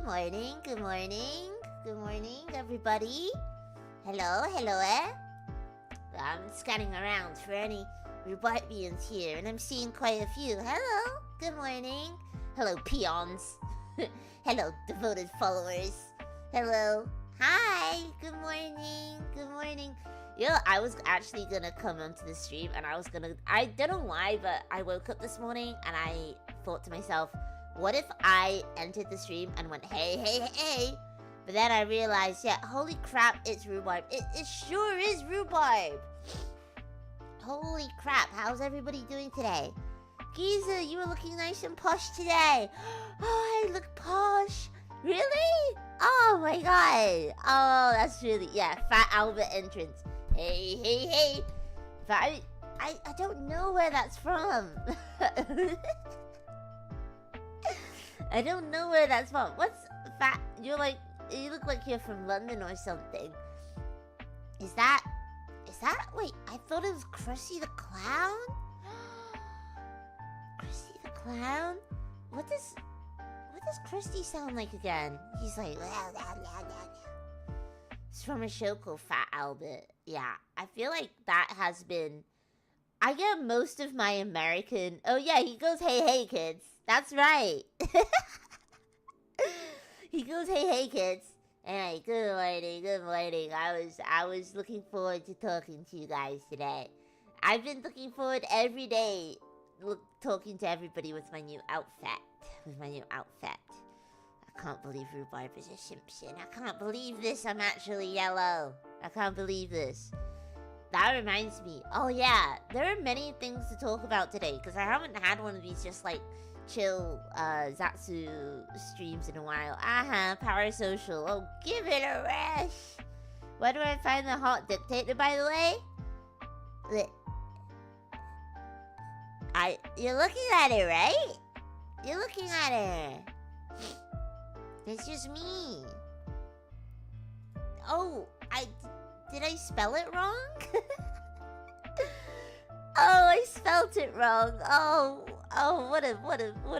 morning, good morning, good morning, everybody. Hello, I'm scanning around for any Rhubarbians here, and I'm seeing quite a few. Hello, good morning. Hello, peons. Hello, devoted followers. Hello. Hi, good morning, good morning. I was actually gonna come onto the stream, and I don't know why, but I woke up this morning, and I thought to myself, what if I entered the stream and went, hey? But then I realized, yeah, holy crap, it's Rhubarb. It sure is Rhubarb. Holy crap, how's everybody doing today? Giza, you were looking nice and posh today. Oh, I look posh. Really? Oh my god. Oh, that's really, yeah, Fat Albert entrance. Hey. I don't know where that's from. I don't know where that's from. What's fat? You look like you're from London or something. Is that, wait, I thought it was Krusty the Clown? Krusty the Clown? What does Krusty sound like again? He's like, it's from a show called Fat Albert. Yeah, I feel like that has been, I get most of my American, oh yeah, he goes, hey kids. That's right. He goes, hey kids. Hey, good morning. I was looking forward to talking to you guys today. I've been looking forward every day talking to everybody with my new outfit. I can't believe Rhubarb is a Simpson. I can't believe this. I'm actually yellow. I can't believe this. That reminds me. Oh yeah, there are many things to talk about today because I haven't had one of these just like chill Zatsu streams in a while. Parasocial. Oh, give it a rest. Where do I find the hot dictator, by the way? You're looking at it, right? You're looking at it. It's just me. Oh, did I spell it wrong? Oh, I spelt it wrong. Oh, what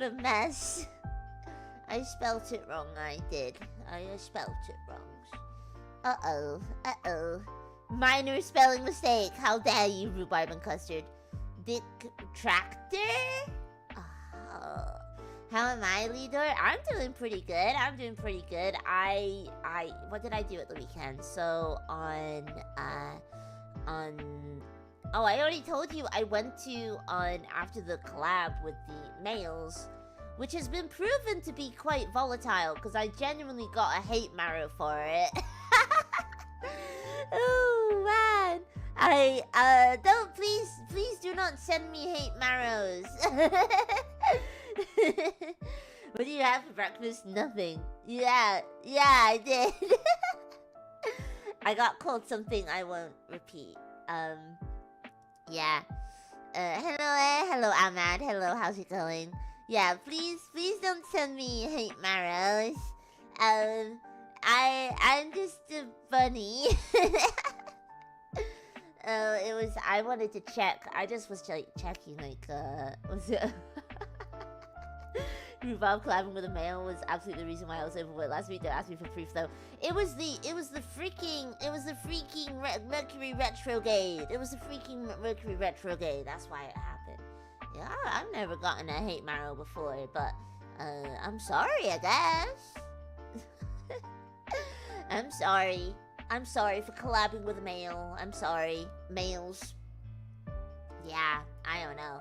a mess. I spelt it wrong, I did. I spelt it wrong. Uh-oh. Minor spelling mistake. How dare you, Rhubarb and Custard. Dictactor? Oh. How am I, leader? I'm doing pretty good. What did I do at the weekend? So, oh, I already told you I went after the collab with the males, which has been proven to be quite volatile, because I genuinely got a hate marrow for it. Oh, man. Please do not send me hate marrows. What do you have for breakfast? Nothing. Yeah, I did. I got called something I won't repeat. Yeah. Hello, Ahmad. Hello, how's it going? Yeah, please don't send me hate marrows. I'm just a bunny. I wanted to check. I just was checking, was it... Rhubarb collabing with a male was absolutely the reason why I was overweight last week. They asked me for proof though. It was the freaking Mercury retrograde. It was the freaking Mercury retrograde. That's why it happened. Yeah, I've never gotten a hate marrow before, but I'm sorry, I guess. I'm sorry for collabing with a male. I'm sorry, males. Yeah, I don't know.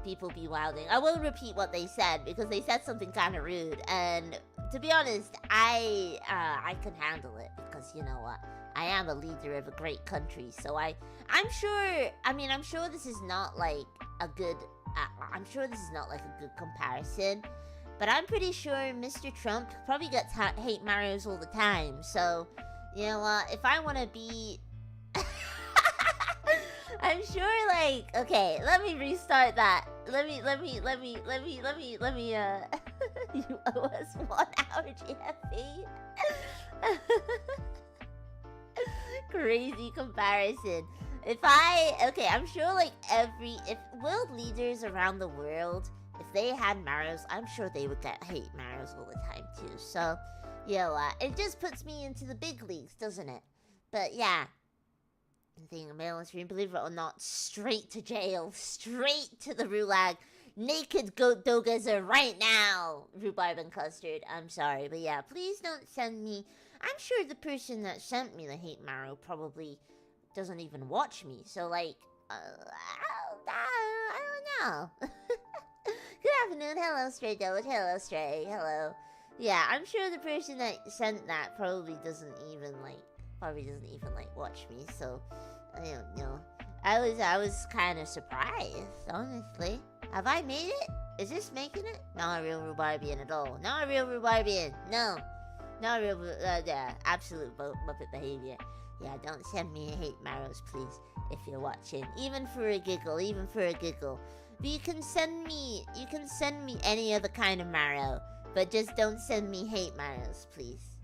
People be wilding. I won't repeat what they said because they said something kind of rude, and to be honest, I can handle it because you know what? I am a leader of a great country, so I'm sure this is not like a good comparison, but I'm pretty sure Mr. Trump probably gets hate marrows all the time. So, you know what? If I want to be I'm sure, like, okay, let me restart that. Let me, you owe us 1 hour GFE. Crazy comparison. I'm sure, like, if world leaders around the world, if they had marrows, I'm sure they would get hate marrows all the time, too. So, It just puts me into the big leagues, doesn't it? But yeah. I think male stream, believe it or not, straight to jail, straight to the Rulag. Naked goat dogazer right now, Rhubarb and Custard. I'm sorry, but yeah, please don't send me. I'm sure the person that sent me the hate marrow probably doesn't even watch me, so like, I don't know. Good afternoon, hello Stray Doge, hello Stray, hello. Yeah, I'm sure the person that sent that probably doesn't even watch me, so I don't know. I was kind of surprised, honestly. Have I made it? Is this making it? Not a real Rhubarbian at all. Not a real Rhubarbian. No. Not a real, absolute Muppet behavior. Yeah, don't send me hate marrows, please, if you're watching. Even for a giggle, even for a giggle. But you can send me any other kind of marrow, but just don't send me hate marrows, please.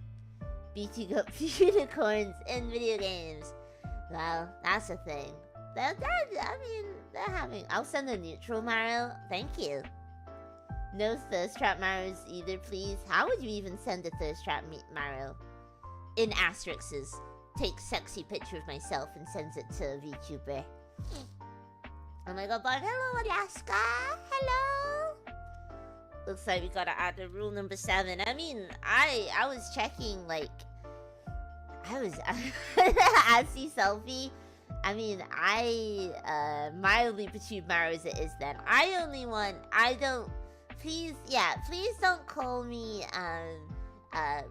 BT got unicorns in video games. Well, that's a thing. They're having. I'll send a neutral marrow. Thank you. No thirst trap marrows either, please. How would you even send a thirst trap marrow? In asterisks. Take sexy picture of myself and sends it to a VTuber. Oh my god, but hello Alaska! Hello! Looks like we gotta add the rule number 7. I mean, I was checking, like, Azzy selfie. I mean, mildly perturbed marrow as it is then. Please don't call me,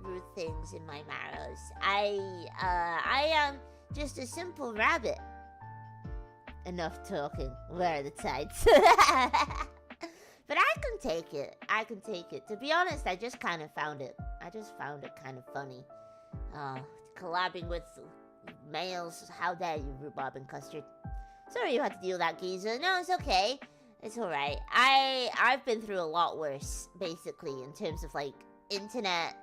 rude things in my marrows. I am just a simple rabbit. Enough talking. Where are the tides? But I can take it. To be honest, I just found it kind of funny. Collabing with males. How dare you, Rhubarb and Custard. Sorry you had to deal with that, geezer. No, it's okay. It's alright. I've been through a lot worse, basically, in terms of, like, internet,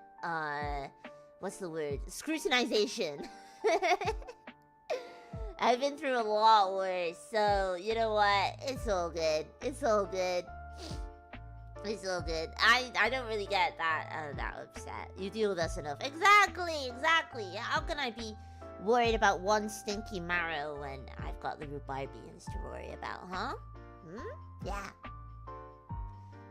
what's the word? Scrutinization. I've been through a lot worse, so, you know what? It's all good. It's all good. It's all good. I don't really get that upset. You deal with us enough. Exactly. How can I be worried about one stinky marrow when I've got the Rhubarbians to worry about, huh? Yeah.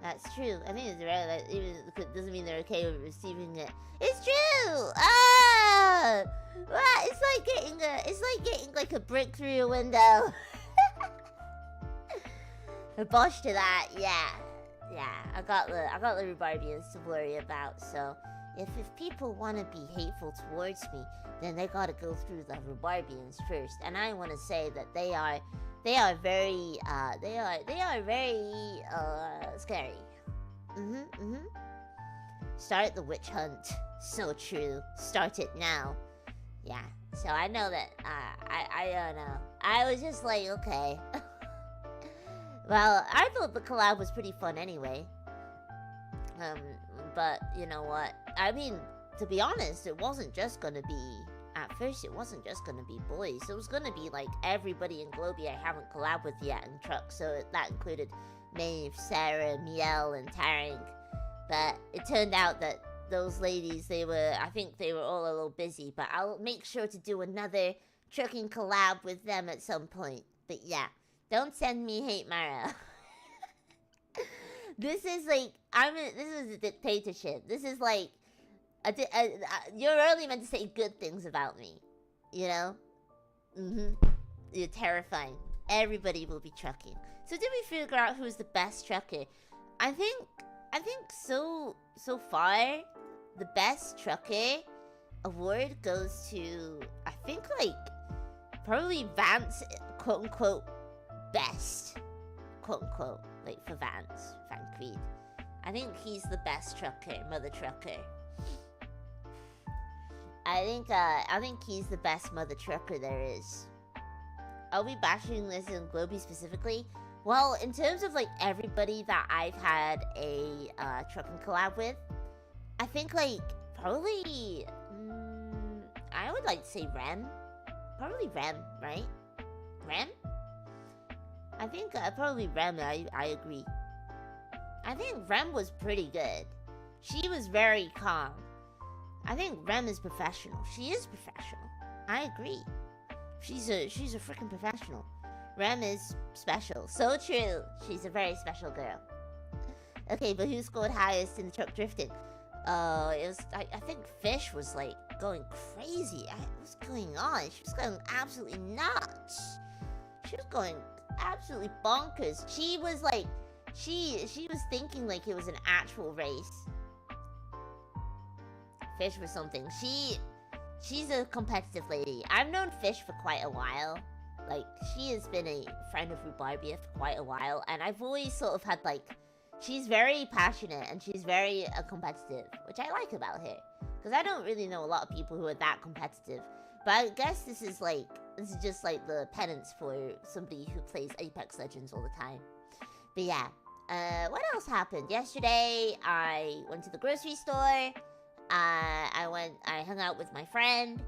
That's true. I think it's rare that even doesn't mean they're okay with receiving it. It's true! Ah! Well, it's like getting like a brick through a window. A bosh to that, yeah. I got the Rhubarbians to worry about, so if people want to be hateful towards me, then they gotta go through the Rhubarbians first. And I want to say that they are very scary. Start the witch hunt. So true. Start it now. Yeah. So I know that. I don't know. I was just like, okay. Well, I thought the collab was pretty fun anyway. But you know what? I mean, to be honest, it wasn't just gonna be. At first, it wasn't just gonna be boys. It was gonna be like everybody in Globie I haven't collabed with yet in Truck. So that included Maeve, Sarah, Miel, and Tarang. But it turned out that those ladies, I think they were all a little busy. But I'll make sure to do another trucking collab with them at some point. But yeah, don't send me hate Mara. This is like, this is a dictatorship. This is like, you're only meant to say good things about me, you know? You're terrifying. Everybody will be trucking. So did we figure out who's the best trucker? I think so far, the best trucker award goes to, I think, like, probably Vance, quote unquote, best, quote unquote, like, for Vance Van Creed. I think he's the best trucker, mother trucker. I think he's the best mother trucker there is. Are we bashing this in Globie specifically? Well, in terms of like everybody that I've had a trucking collab with, I think like probably I would like to say Rem. Probably Rem, right? Rem? I think probably Rem, I agree. I think Rem was pretty good. She was very calm. I think Rem is professional. She is professional. I agree. She's a freaking professional. Rem is special. So true. She's a very special girl. Okay, but who scored highest in the truck drifting? It was, I think Fish was like going crazy. What's going on? She was going absolutely nuts. She was going absolutely bonkers. She was like, she was thinking like it was an actual race. Fish was something. She's a competitive lady. I've known Fish for quite a while. Like, she has been a friend of Rhubarbia for quite a while, and I've always sort of had like, she's very passionate and she's very competitive, which I like about her. Because I don't really know a lot of people who are that competitive. But I guess this is just like the penance for somebody who plays Apex Legends all the time. But yeah, what else happened? Yesterday, I went to the grocery store. I hung out with my friend.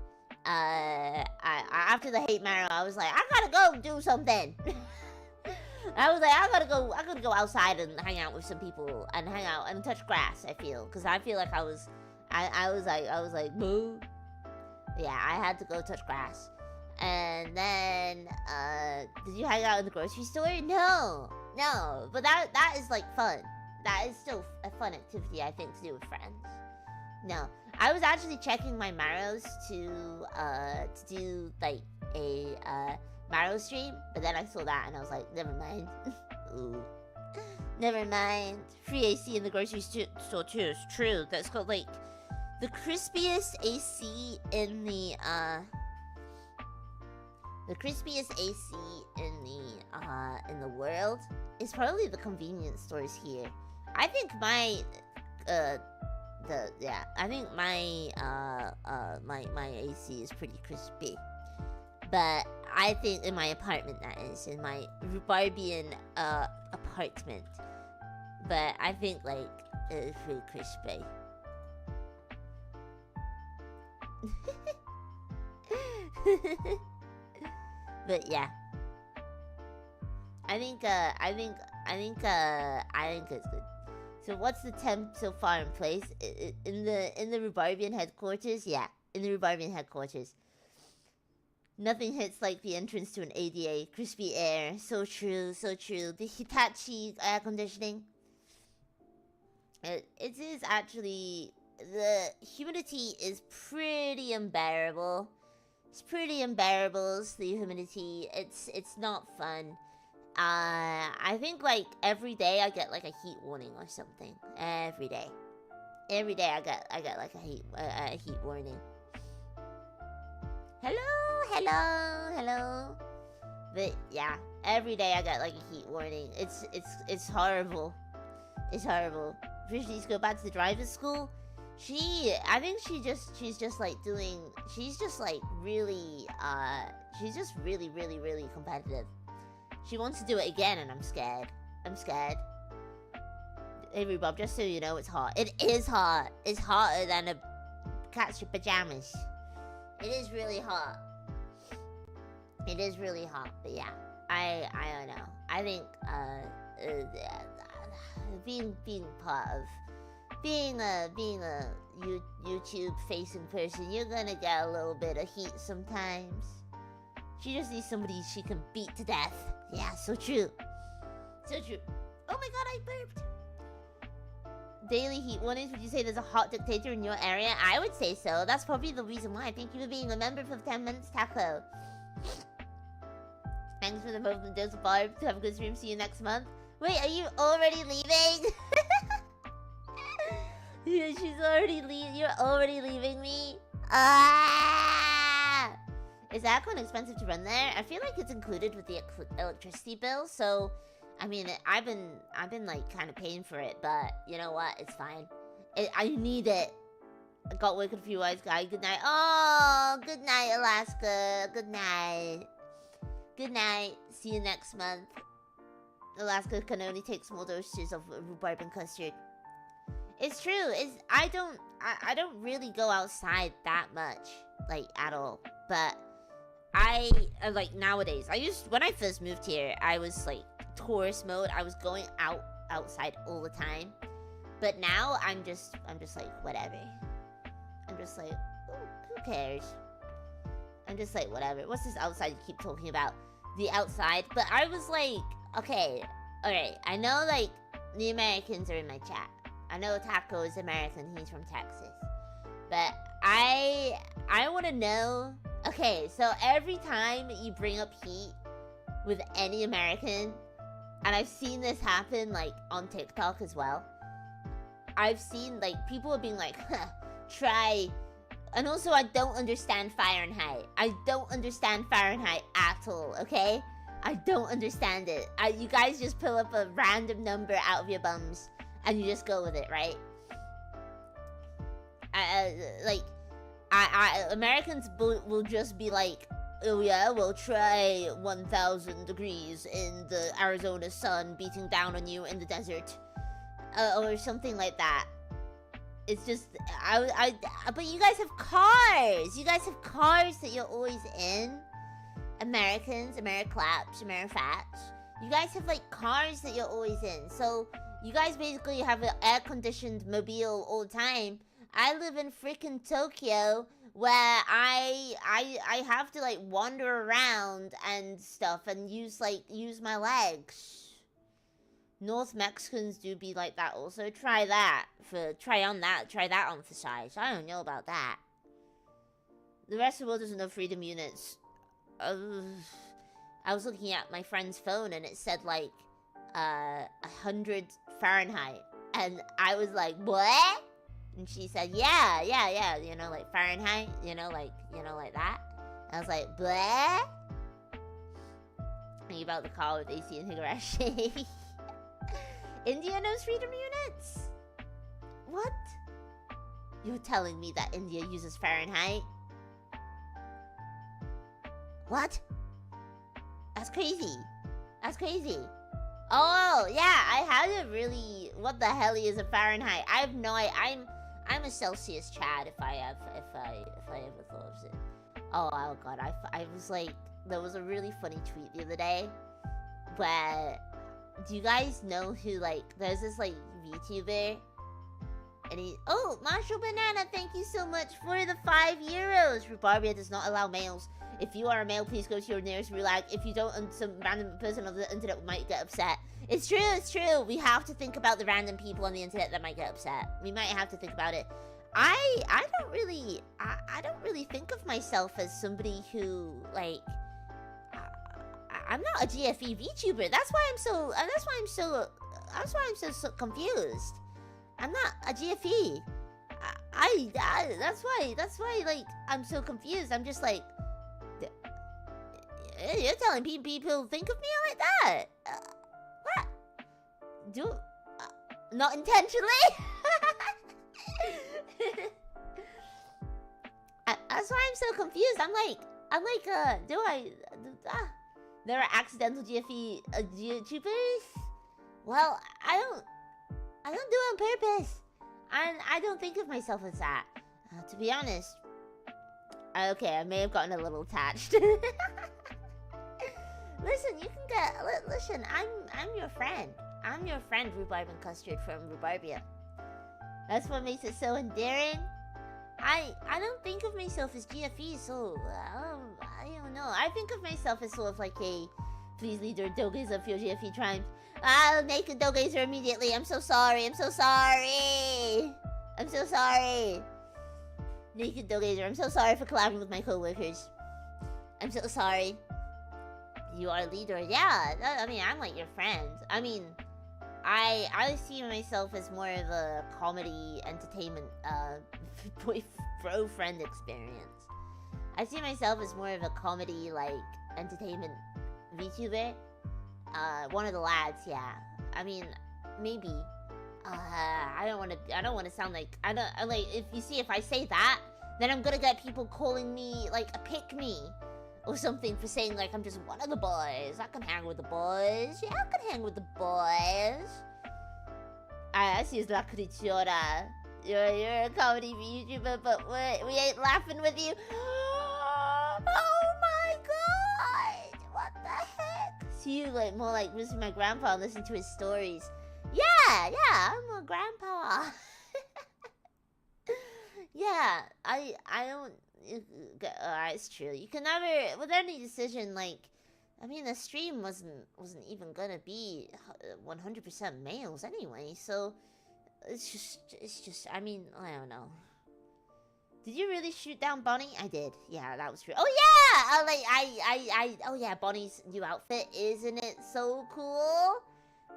After the hate marrow, I was like, I gotta go do something. I was like, I gotta go outside and hang out with some people and hang out and touch grass. I feel, because I feel like I was like, boo. Yeah, I had to go touch grass. And then, did you hang out in the grocery store? No, but that is like fun. That is still a fun activity, I think, to do with friends. No, I was actually checking my marrows to do like a marrow stream, but then I saw that and I was like, never mind. Ooh, never mind. Free AC in the grocery store too. It's true. That's called like the crispiest AC in the crispiest AC in the world is probably the convenience stores here. I think my I think my my AC is pretty crispy, but I think in my apartment, that is in my Rhubarbian apartment, but I think like it's pretty crispy. But yeah, I think it's good. So what's the temp so far in place? In the Rhubarbian headquarters? Yeah, in the Rhubarbian headquarters. Nothing hits like the entrance to an ADA. Crispy air. So true, so true. The Hitachi air conditioning. It is actually... The humidity is pretty unbearable. It's pretty unbearable, the humidity. It's not fun. I think like every day I get like a heat warning or something. Every day I get like a heat warning. Hello. But yeah, every day I get like a heat warning. It's horrible. It's horrible. Fish needs to go back to the driver's school. I think she's just really competitive. She wants to do it again, and I'm scared. Hey, Rhubarb, just so you know, it's hot. It is hot. It's hotter than a cat's pajamas. It is really hot. It is really hot, but yeah. I don't know. I think, being part of... Being a YouTube-facing person, you're gonna get a little bit of heat sometimes. She just needs somebody she can beat to death. Yeah, so true. So true. Oh my god, I burped. Daily heat warnings. Would you say there's a hot dictator in your area? I would say so. That's probably the reason why. Thank you for being a member for 10 minutes, Taco. Thanks for the movement, dose of Barb. Have a good stream. See you next month. Wait, are you already leaving? Yeah, she's already leaving. You're already leaving me? Ah! Is Aquan expensive to run there? I feel like it's included with the electricity bill, so... I mean, I've been like, kind of paying for it, but you know what? It's fine. I need it. I got work with a few wise guy. Good night. Oh, good night, Alaska. Good night. Good night. See you next month. Alaska can only take small doses of rhubarb and custard. It's true. I don't really go outside that much, like, at all. But I like nowadays. When I first moved here, I was like tourist mode. I was going outside all the time. But now I'm just like whatever. I'm just like, who cares? I'm just like, whatever. What's this outside you keep talking about? The outside? But I was like, okay, alright. I know, like, the Americans are in my chat. I know Taco is American. He's from Texas. But I want to know... Okay, so every time you bring up heat with any American, and I've seen this happen, like, on TikTok as well. I've seen, like, people being like, huh, try... And also, I don't understand Fahrenheit. I don't understand Fahrenheit at all, okay? I don't understand it. You guys just pull up a random number out of your bums, and you just go with it, right? Americans will just be like, oh yeah, we'll try 1,000 degrees in the Arizona sun beating down on you in the desert. Or something like that. It's just, but you guys have cars! You guys have cars that you're always in. Americans, Americlaps, Amerifats. You guys have, like, cars that you're always in. So, you guys basically have an air-conditioned mobile all the time. I live in freaking Tokyo, where I have to, like, wander around and stuff and use my legs. North Mexicans do be like that also. Try that on for size. I don't know about that. The rest of the world doesn't know freedom units. I was looking at my friend's phone and it said like 100 Fahrenheit. And I was like, what? And she said, yeah, you know, like Fahrenheit, you know, like that. I was like, bleh? Think about the car with AC and Higurashi. India knows freedom units? What? You're telling me that India uses Fahrenheit? What? That's crazy. That's crazy. Oh, yeah, I had to really... What the hell is a Fahrenheit? I have no idea. I'm a Celsius Chad if I ever thought of it. Oh god, I was like... There was a really funny tweet the other day where... Do you guys know who, like... There's this, like, VTuber... And he... Oh, Marshall Banana, thank you so much for the 5 euros! Rhubarb does not allow males. If you are a male, please go to your nearest gulag. If you don't, some random person on the internet might get upset. It's true, it's true. We have to think about the random people on the internet that might get upset. We might have to think about it. I don't really think of myself as somebody who, like... I'm not a GFE VTuber. That's why I'm so confused. I'm not a GFE. That's why, like, I'm so confused. I'm just like, you're telling people think of me like that? What? Not intentionally? That's why I'm so confused. I'm like, there are accidental GFE YouTubers? Well, I don't do it on purpose. I don't think of myself as that. To be honest. Okay, I may have gotten a little attached. Listen, you can get... Listen, I'm your friend. I'm your friend, Rhubarb and Custard from Rhubarbia. That's what makes it so endearing. I don't think of myself as GFE, so... I don't know. I think of myself as sort of like a... Please lead your doges of your GFE tribes. I'll make a dogezer immediately. I'm so sorry. I'm so sorry. Naked dogezer. I'm so sorry for collabing with my coworkers. I'm so sorry. You are a leader. Yeah, I mean, I'm like your friend. I mean, I see myself as more of a comedy entertainment bro friend experience. I see myself as more of a comedy like entertainment VTuber. One of the lads, yeah. I mean, maybe. I don't want to sound like if I say that, then I'm gonna get people calling me like a pick-me or something for saying like I'm just one of the boys. I can hang with the boys. Yeah, I can hang with the boys. I see it's La Criciora. You're a comedy VTuber, but we ain't laughing with you. Oh my god! What the heck? See you like more like visiting my grandpa and listen to his stories. Yeah, I'm a grandpa. Yeah, I don't. It's true. You can never with any decision like. I mean, the stream wasn't even gonna be 100% males anyway, so it's just. I mean, I don't know. Did you really shoot down Bonnie? I did. Yeah, that was true. Oh yeah, oh yeah, Bonnie's new outfit, isn't it so cool?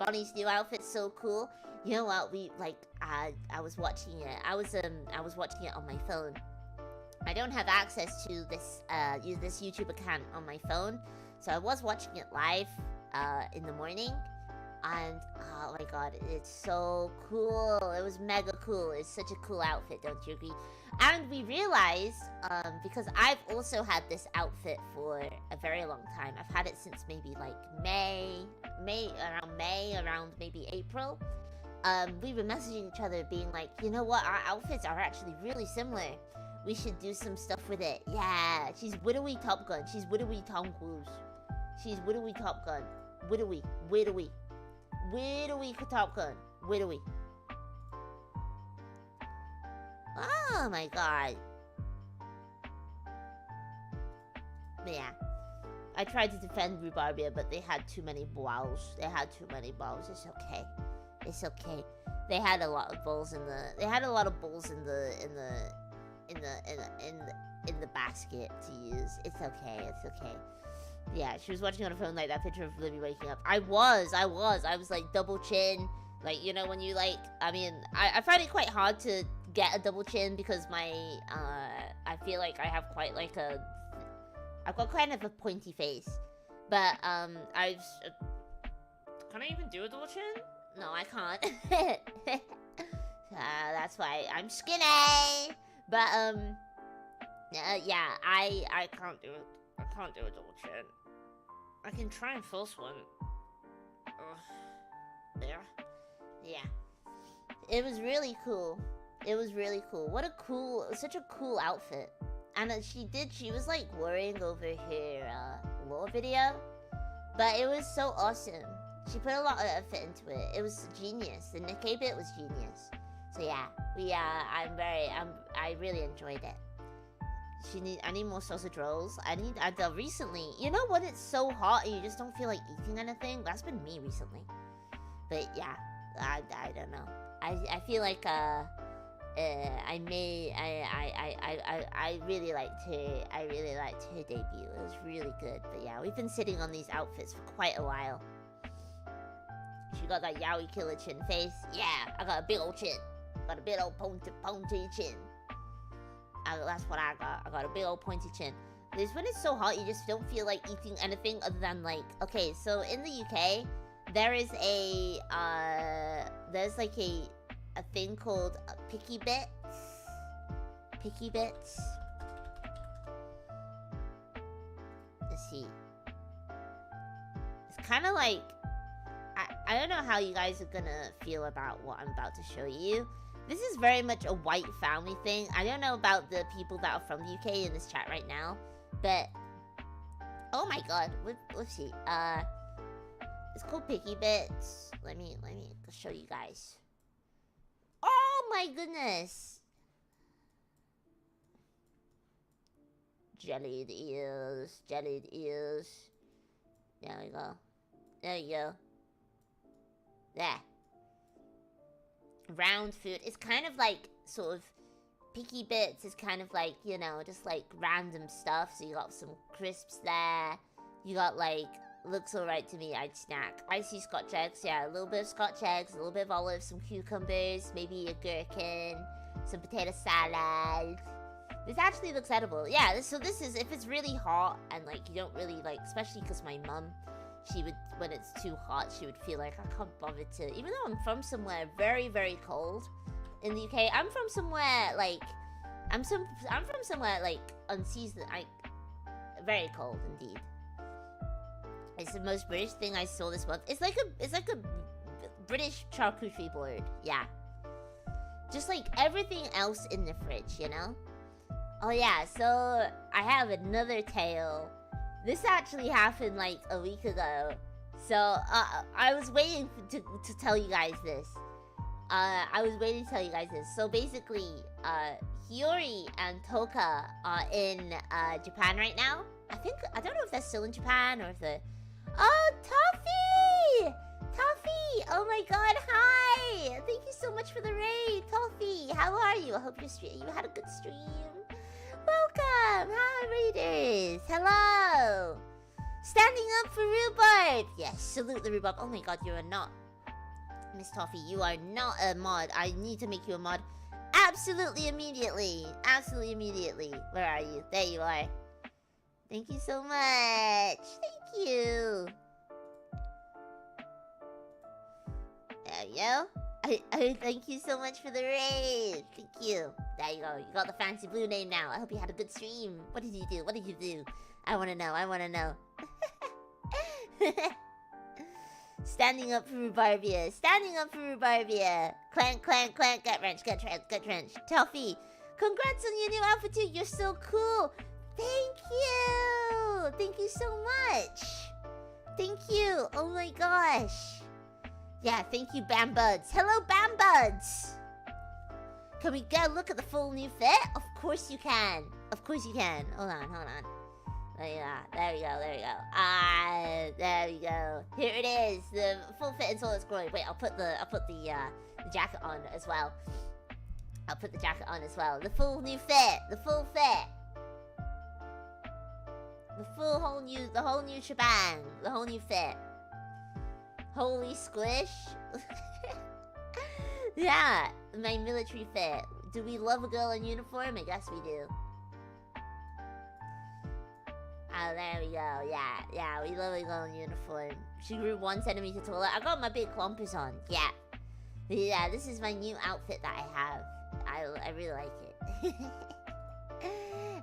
Bonnie's new outfit's so cool. You know what? I was watching it. I was watching it on my phone. I don't have access to this YouTube account on my phone, so I was watching it live in the morning. And oh my god, it's so cool. It was mega cool. It's such a cool outfit, don't you agree? And we realized, because I've also had this outfit for a very long time. I've had it since maybe like around maybe April. We were messaging each other being like, you know what, our outfits are actually really similar. We should do some stuff with it. Yeah, she's widowy Top Gun. She's widowy Tom Cruise. She's widowy Top Gun. Widowy. Widowy Top Gun. Widowy. Oh my god. But yeah. I tried to defend Rhubarb, but they had too many balls. It's okay. It's okay. They had a lot of balls in the in the basket to use. It's okay. Yeah, she was watching on her phone like that picture of Libby waking up. I was like double chin. Like, you know, when you like, I mean, I find it quite hard to get a double chin because my, I feel like I have quite like I've got kind of a pointy face. But, can I even do a double chin? No, I can't. That's why I'm skinny. But, yeah, I can't do it. I can't do a double chin. I can try and force one. There. Yeah. It was really cool. Such a cool outfit. And she was like worrying over her lore video. But it was so awesome. She put a lot of effort into it. It was genius. The Nikkei bit was genius. So yeah, I really enjoyed it. I need more sausage rolls. Recently, you know when it's so hot and you just don't feel like eating anything? That's been me recently. But yeah, I don't know. I feel like I really liked her debut. It was really good. But yeah, we've been sitting on these outfits for quite a while. She got that yaoi killer chin face. Yeah, I got a big old chin. Got a big old pointy chin. That's what I got. I got a big old pointy chin. Because when it's so hot, you just don't feel like eating anything other than like... Okay, so in the UK, there is there's like a thing called picky bits. Picky bits. Let's see. It's kind of like... I don't know how you guys are gonna feel about what I'm about to show you. This is very much a white family thing. I don't know about the people that are from the UK in this chat right now, but oh my god, let's see. It's called Picky Bits. Let me show you guys. Oh my goodness. Jellied ears. There we go. There you go. There. Round food. It's kind of like sort of picky bits. It's kind of like, you know, just like random stuff. So you got some crisps there. You got like, looks alright to me, I'd snack. Icy scotch eggs, yeah, a little bit of scotch eggs, a little bit of olives, some cucumbers, maybe a gherkin, some potato salad. This actually looks edible. Yeah, so this is, if it's really hot and like you don't really like, especially because my mum, she would, when it's too hot, she would feel like I can't bother to, even though I'm from somewhere very, very cold in the UK, I'm from somewhere like, I'm from somewhere like unseasoned, like very cold indeed. It's the most British thing I saw this month. It's like a British charcuterie board, yeah. Just like everything else in the fridge, you know? Oh yeah, so I have another tale. This actually happened like a week ago. So I was waiting to tell you guys this. I was waiting to tell you guys this. So basically, Hiyori and Toka are in Japan right now. I don't know if they're still in Japan or if they're... Oh, Toffee! Toffee! Oh my god, hi! Thank you so much for the raid, Toffee! How are you? I hope you had a good stream. Welcome! Hi, raiders! Hello! Standing up for Rhubarb! Yes, salute the Rhubarb. Oh my god, you are not... Miss Toffee, you are not a mod. I need to make you a mod. Absolutely immediately. Absolutely immediately. Where are you? There you are. Thank you so much. Thank you. There you go. I thank you so much for the raid. Thank you. There you go. You got the fancy blue name now. I hope you had a good stream. What did you do? What did you do? I want to know. I want to know. Standing up for Rhubarbia. Standing up for Rhubarbia. Clank, clank, clank. Gut wrench, gut wrench, gut wrench. Toffee, congrats on your new outfit too. You're so cool. Thank you. Thank you so much. Thank you. Oh my gosh. Yeah, thank you, Bam Buds. Hello, Bam Buds. Can we get a look at the full new fit? Of course you can. Of course you can. Hold on, hold on. There we go, there we go. There we go. Here it is, the full fit in Solstice Glory. Wait, I'll put the jacket on as well. I'll put the jacket on as well. The full new fit, the full fit. The whole new shebang, the whole new fit. Holy squish. Yeah, my military fit. Do we love a girl in uniform? I guess we do. Oh, there we go. Yeah, we love a girl in uniform. She grew 1 centimeter taller. I got my big clumpers on. Yeah, this is my new outfit that I have. I really like it.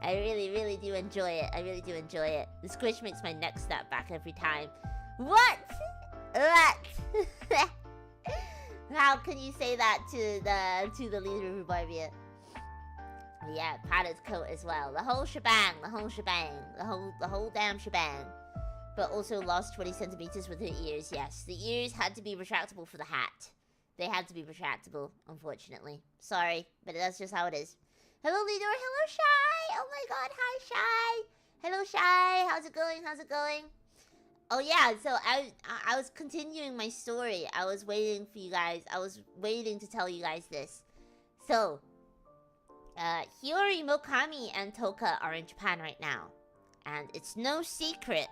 I really do enjoy it. I really do enjoy it. The squish makes my neck snap back every time. What? How can you say that to the leader of Rhubarbia? Yeah, padded coat as well. The whole shebang, the whole damn shebang. But also lost 20 centimeters with her ears, yes. The ears had to be retractable for the hat. They had to be retractable, unfortunately. Sorry, but that's just how it is. Hello, leader. Hello, Shy. Oh my god, hi, Shy. Hello, Shy. How's it going? How's it going? Oh yeah, so I was continuing my story. I was waiting for you guys. I was waiting to tell you guys this. So, Hiyori, Mokami, and Toka are in Japan right now. And it's no secret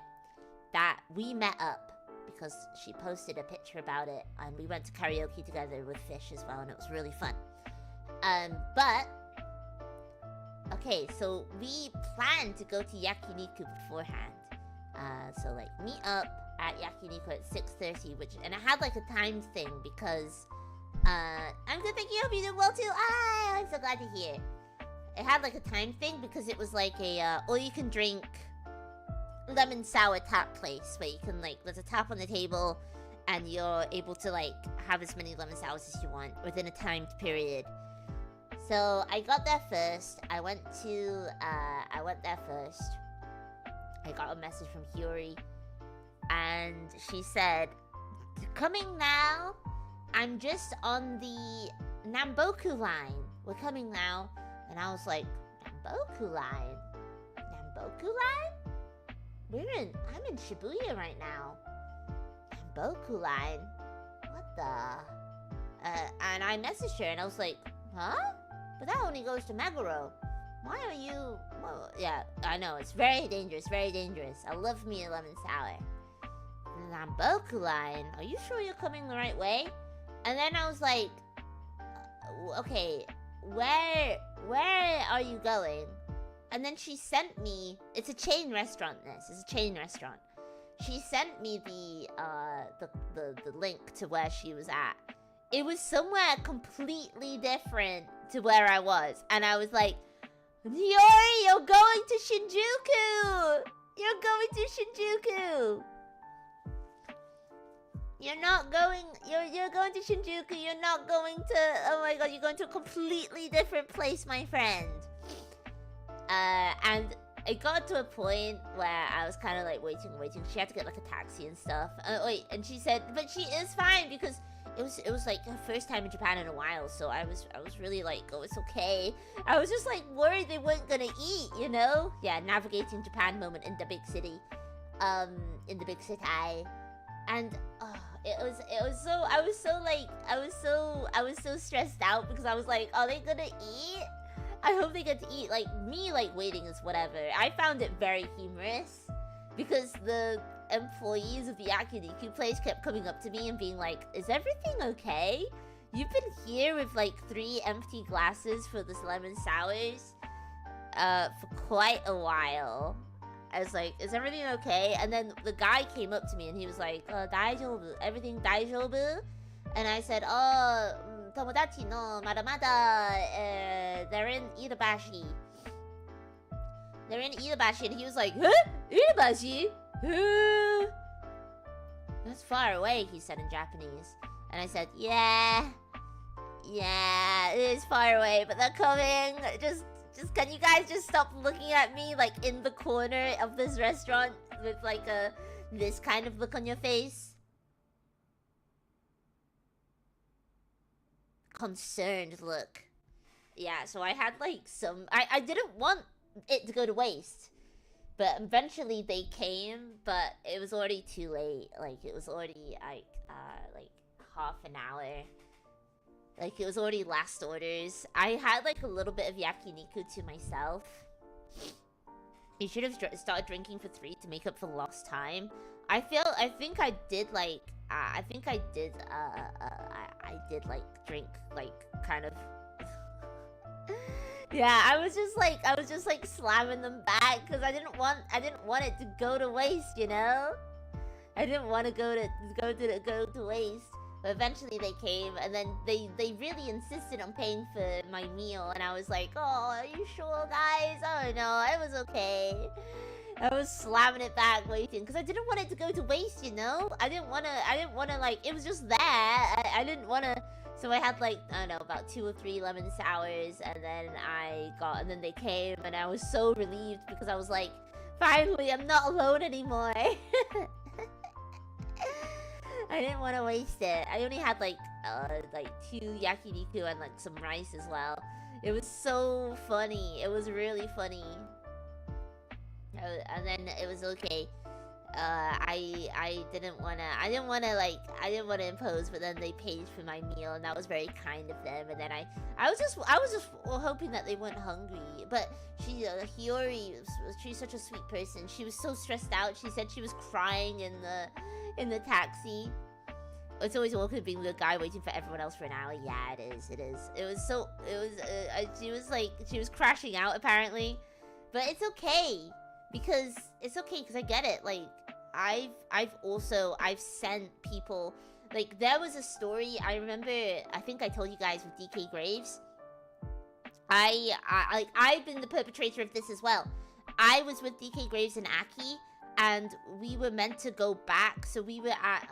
that we met up because she posted a picture about it. And we went to karaoke together with Fish as well, and it was really fun. But... okay, so we planned to go to Yakiniku beforehand. So like meet up at Yakiniku at 6:30, and I had like a timed thing because I'm good, thank you. Hope you did well too. I'm so glad to hear. It had like a time thing because it was like a all you can drink lemon sour tap place where you can like there's a tap on the table and you're able to like have as many lemon sours as you want within a timed period. So I got there first. I went there first. I got a message from Hiyori, and she said, "Coming now. I'm just on the Namboku line. We're coming now." And I was like, "Namboku line? Namboku line? I'm in Shibuya right now. Namboku line? What the?" And I messaged her, and I was like, "Huh? But that only goes to Meguro. Why are you..." Well, yeah, I know, it's very dangerous, very dangerous. I love me a lemon sour. Namboku line? Are you sure you're coming the right way? And then I was like, okay, where are you going? And then she sent me, it's a chain restaurant, it's a chain restaurant. She sent me the link to where she was at. It was somewhere completely different to where I was. And I was like, "Hiyori, you're going to Shinjuku! You're going to Shinjuku! You're going to Shinjuku, you're not going to, oh my god, you're going to a completely different place, my friend." And it got to a point where I was kind of like waiting. She had to get like a taxi and stuff. And she said, but she is fine because it was like the first time in Japan in a while, so I was really like, oh, it's okay. I was just like worried they weren't gonna eat, you know? Yeah, navigating Japan moment in the big city, in the big city, and it was so I was so stressed out because I was like, are they gonna eat? I hope they get to eat. Like me, like waiting is whatever. I found it very humorous because the employees of the yakiniku place kept coming up to me and being like, is everything okay? You've been here with like 3 empty glasses for this lemon sours for quite a while. I was like, is everything okay? And then the guy came up to me and he was like, daijoubu, everything daijoubu? And I said, tomodachi no mada, they're in Itabashi. They're in Itabashi. And he was like, huh? Itabashi? That's far away, he said in Japanese. And I said, yeah, it is far away, but they're coming. Just can you guys just stop looking at me like in the corner of this restaurant with like this kind of look on your face? Concerned look. Yeah, so I had like some... I didn't want it to go to waste. But eventually they came, but it was already too late. Like, it was already like half an hour. Like, it was already last orders. I had like a little bit of yakiniku to myself. You should have started drinking for 3 to make up for lost time. I think I did like drink like kind of. Yeah, I was just like slamming them back because I didn't want it to go to waste, you know? I didn't want to go to waste. But eventually they came, and then they really insisted on paying for my meal, and I was like, oh, are you sure, guys? Oh no, it was okay. I was slamming it back, waiting, because I didn't want it to go to waste, you know? I didn't want to, like, it was just there. I didn't want to, so I had, like, I don't know, about 2 or 3 lemon sours, and then then they came, and I was so relieved, because I was like, finally, I'm not alone anymore. I didn't want to waste it. I only had, like 2 yakiniku and, like, some rice as well. It was so funny. It was really funny. And then it was okay. I didn't wanna impose, but then they paid for my meal, and that was very kind of them. And then I was just hoping that they weren't hungry. But she, Hiyori, she's such a sweet person. She was so stressed out. She said she was crying in the taxi. It's always awkward being the guy waiting for everyone else for an hour. Yeah, it is. She was crashing out apparently, but it's okay. Because I get it. Like, I've sent people, like, there was a story, I remember, I think I told you guys with DK Graves. I've been the perpetrator of this as well. I was with DK Graves and Aki, and we were meant to go back, so we were at,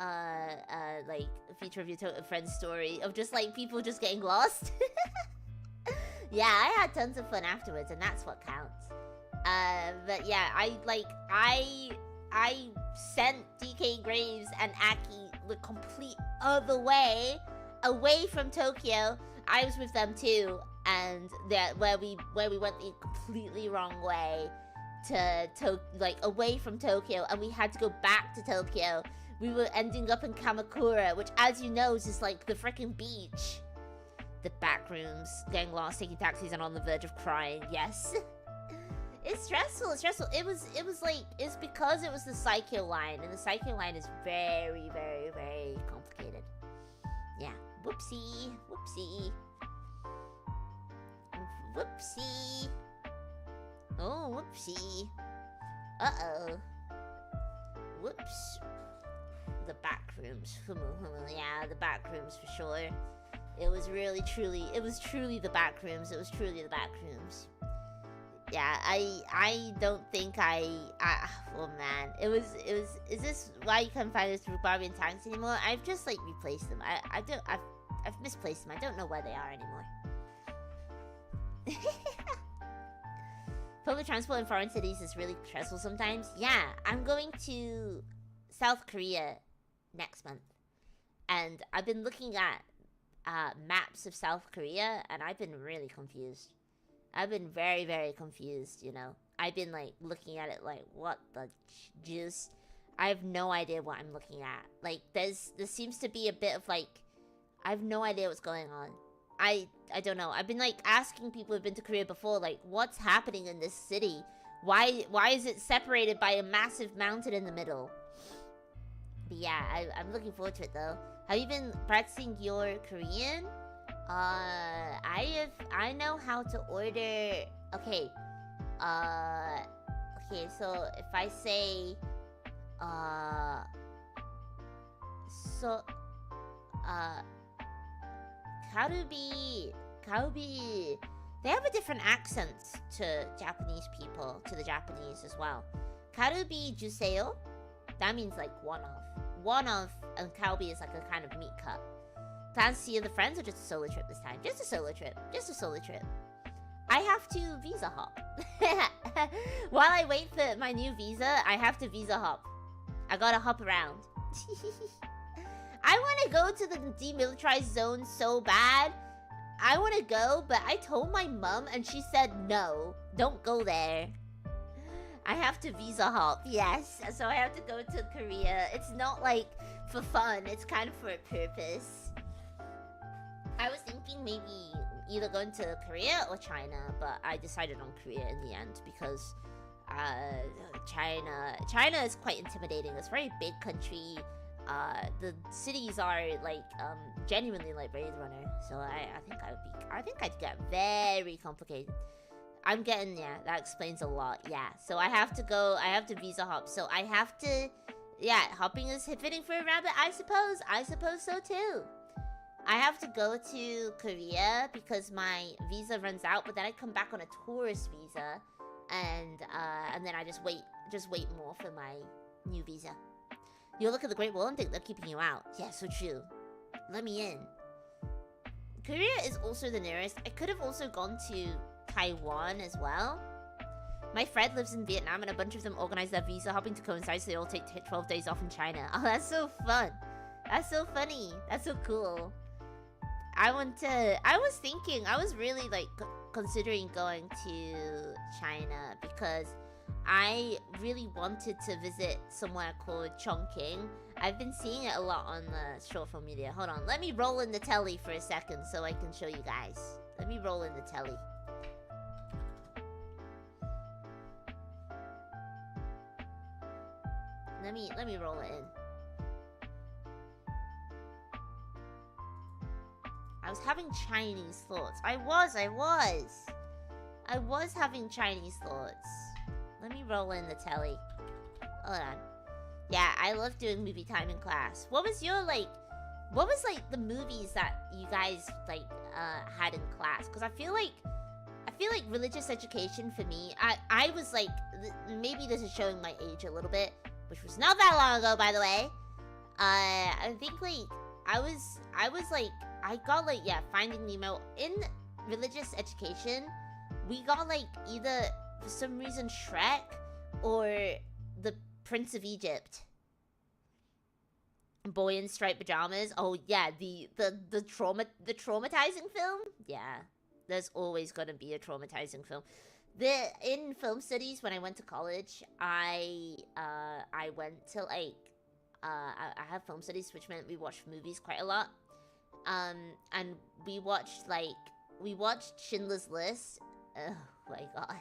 like, a feature of your friend's story, of just, like, people just getting lost. Yeah, I had tons of fun afterwards, and that's what counts. But yeah, I sent DK Graves and Aki the complete other way, away from Tokyo. I was with them too, and where we went the completely wrong way away from Tokyo, and we had to go back to Tokyo. We were ending up in Kamakura, which, as you know, is just like the freaking beach. The back rooms, getting lost, taking taxis, and on the verge of crying. Yes. It's stressful, it's because it was the Saikyo line, and the Saikyo line is very, very, very complicated. Yeah, whoopsie. Oh, whoopsie. Uh-oh. Whoops. The back rooms. Yeah, the back rooms for sure. It was truly the back rooms. Yeah, I don't think oh man, is this why you can't find those Rhubarbian tanks anymore? I've just, like, replaced them. I've misplaced them. I don't know where they are anymore. Public transport in foreign cities is really stressful sometimes. Yeah, I'm going to South Korea next month. And I've been looking at maps of South Korea, and I've been really confused. I've been very, very confused, you know. I've been, like, looking at it like, what the juice? I have no idea what I'm looking at. Like, there seems to be a bit of, like, I have no idea what's going on. I don't know. I've been, like, asking people who've been to Korea before, like, what's happening in this city? Why is it separated by a massive mountain in the middle? But yeah, I'm looking forward to it, though. Have you been practicing your Korean? I know how to order... Okay. Okay, so if I say... Karubi. They have a different accent to Japanese people, to the Japanese as well. Karubi juseyo? That means like one-off. One-off, and Karubi is like a kind of meat cut. Plans to see other friends or just a solo trip this time? Just a solo trip. Just a solo trip. I have to visa hop. While I wait for my new visa, I have to visa hop. I gotta hop around. I want to go to the demilitarized zone so bad. I want to go, but I told my mom and she said no. Don't go there. I have to visa hop, yes. So I have to go to Korea. It's not like for fun. It's kind of for a purpose. I was thinking maybe either going to Korea or China, but I decided on Korea in the end because China is quite intimidating. It's a very big country. The cities are like genuinely like Blade Runner. So I think I'd get very complicated. I'm getting, yeah, that explains a lot. Yeah, so I have to visa hop. So I have to, yeah, hopping is fitting for a rabbit, I suppose so too. I have to go to Korea because my visa runs out, but then I come back on a tourist visa, and then I just wait more for my new visa. You look at the Great Wall and think they're keeping you out. Yeah, so true. Let me in. Korea is also the nearest. I could have also gone to Taiwan as well. My friend lives in Vietnam and a bunch of them organize their visa hopping to coincide so they all take 12 days off in China. Oh, that's so fun. That's so funny. That's so cool. I was really like considering going to China because I really wanted to visit somewhere called Chongqing. I've been seeing it a lot on the short film media. Hold on, let me roll in the telly for a second so I can show you guys. Let me roll in the telly. Let me roll it in. I was having Chinese thoughts. I was having Chinese thoughts. Let me roll in the telly. Hold on. Yeah, I love doing movie time in class. What was the movies that you guys like had in class? Because I feel like religious education for me, I was like, maybe this is showing my age a little bit, which was not that long ago, by the way. I think like I got like, yeah, Finding Nemo. In religious education, we got like either for some reason Shrek or the Prince of Egypt. Boy in Striped Pajamas. Oh yeah, the traumatizing film. Yeah, there's always gonna be a traumatizing film. In film studies, when I went to college, I went to like I have film studies, which meant we watched movies quite a lot. And we watched Schindler's List. Oh my god.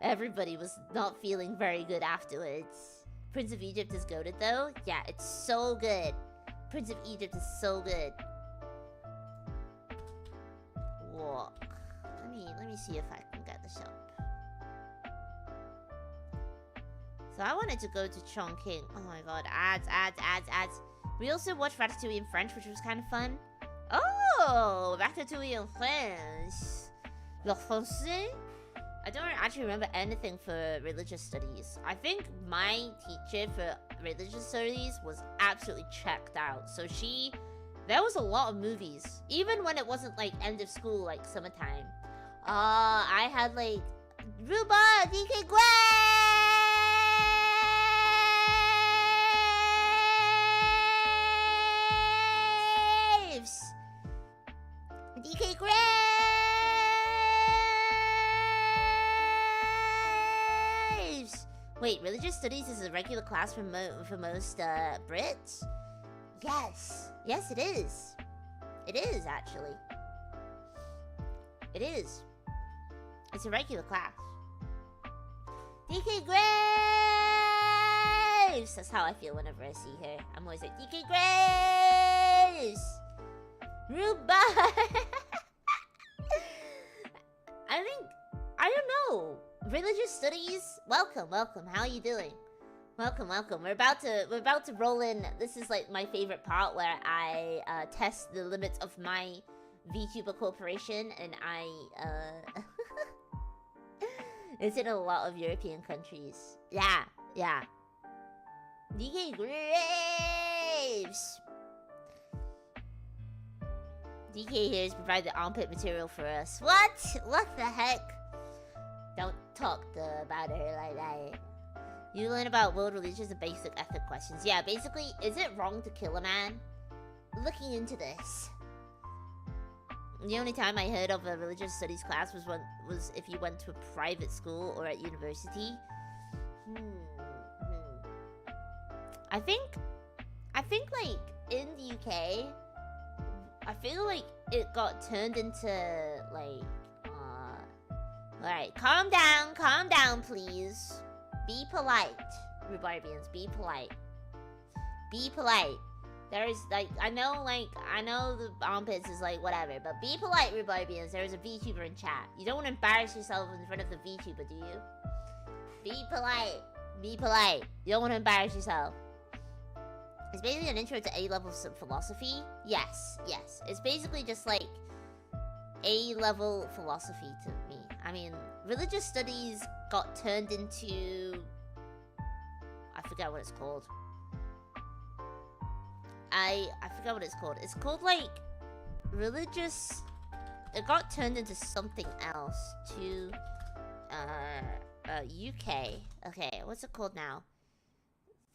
Everybody was not feeling very good afterwards. Prince of Egypt is goated though. Yeah, it's so good. Prince of Egypt is so good. Walk. Let me see if I can get this up. So I wanted to go to Chongqing. Oh my god, ads. We also watched Ratatouille in French, which was kind of fun. Oh, Ratatouille in French. Le français? I don't actually remember anything for religious studies. I think my teacher for religious studies was absolutely checked out. So there was a lot of movies. Even when it wasn't like end of school, like summertime. I had like Rhubarb, Wait, religious studies is a regular class for most Brits? Yes. Yes, it is. It is, actually. It is. It's a regular class. DK Graves! That's how I feel whenever I see her. I'm always like, DK Graves! Rhubarb! I don't know. Religious studies? Welcome. How are you doing? Welcome. We're about to roll in. This is like my favorite part where I test the limits of my VTuber corporation, and I it's in a lot of European countries. Yeah. DK Graves! DK here has provided the armpit material for us. What? What the heck? Don't talk about her like that. You learn about world religions and basic ethic questions. Yeah, basically, is it wrong to kill a man? Looking into this. The only time I heard of a religious studies class was if you went to a private school or at university. I think like in the UK, I feel like it got turned into like alright, calm down please. Be polite, Rhubarbians, be polite. Be polite. There's like I know the armpits is like whatever, but be polite, Rhubarbians. There's a VTuber in chat. You don't want to embarrass yourself in front of the VTuber, do you? Be polite. Be polite. You don't want to embarrass yourself. It's basically an intro to A-level philosophy. Yes. It's basically just like A-level philosophy to me. I mean, religious studies got turned into... I forget what it's called. I forgot what it's called. It's called like religious. It got turned into something else to UK. Okay, what's it called now?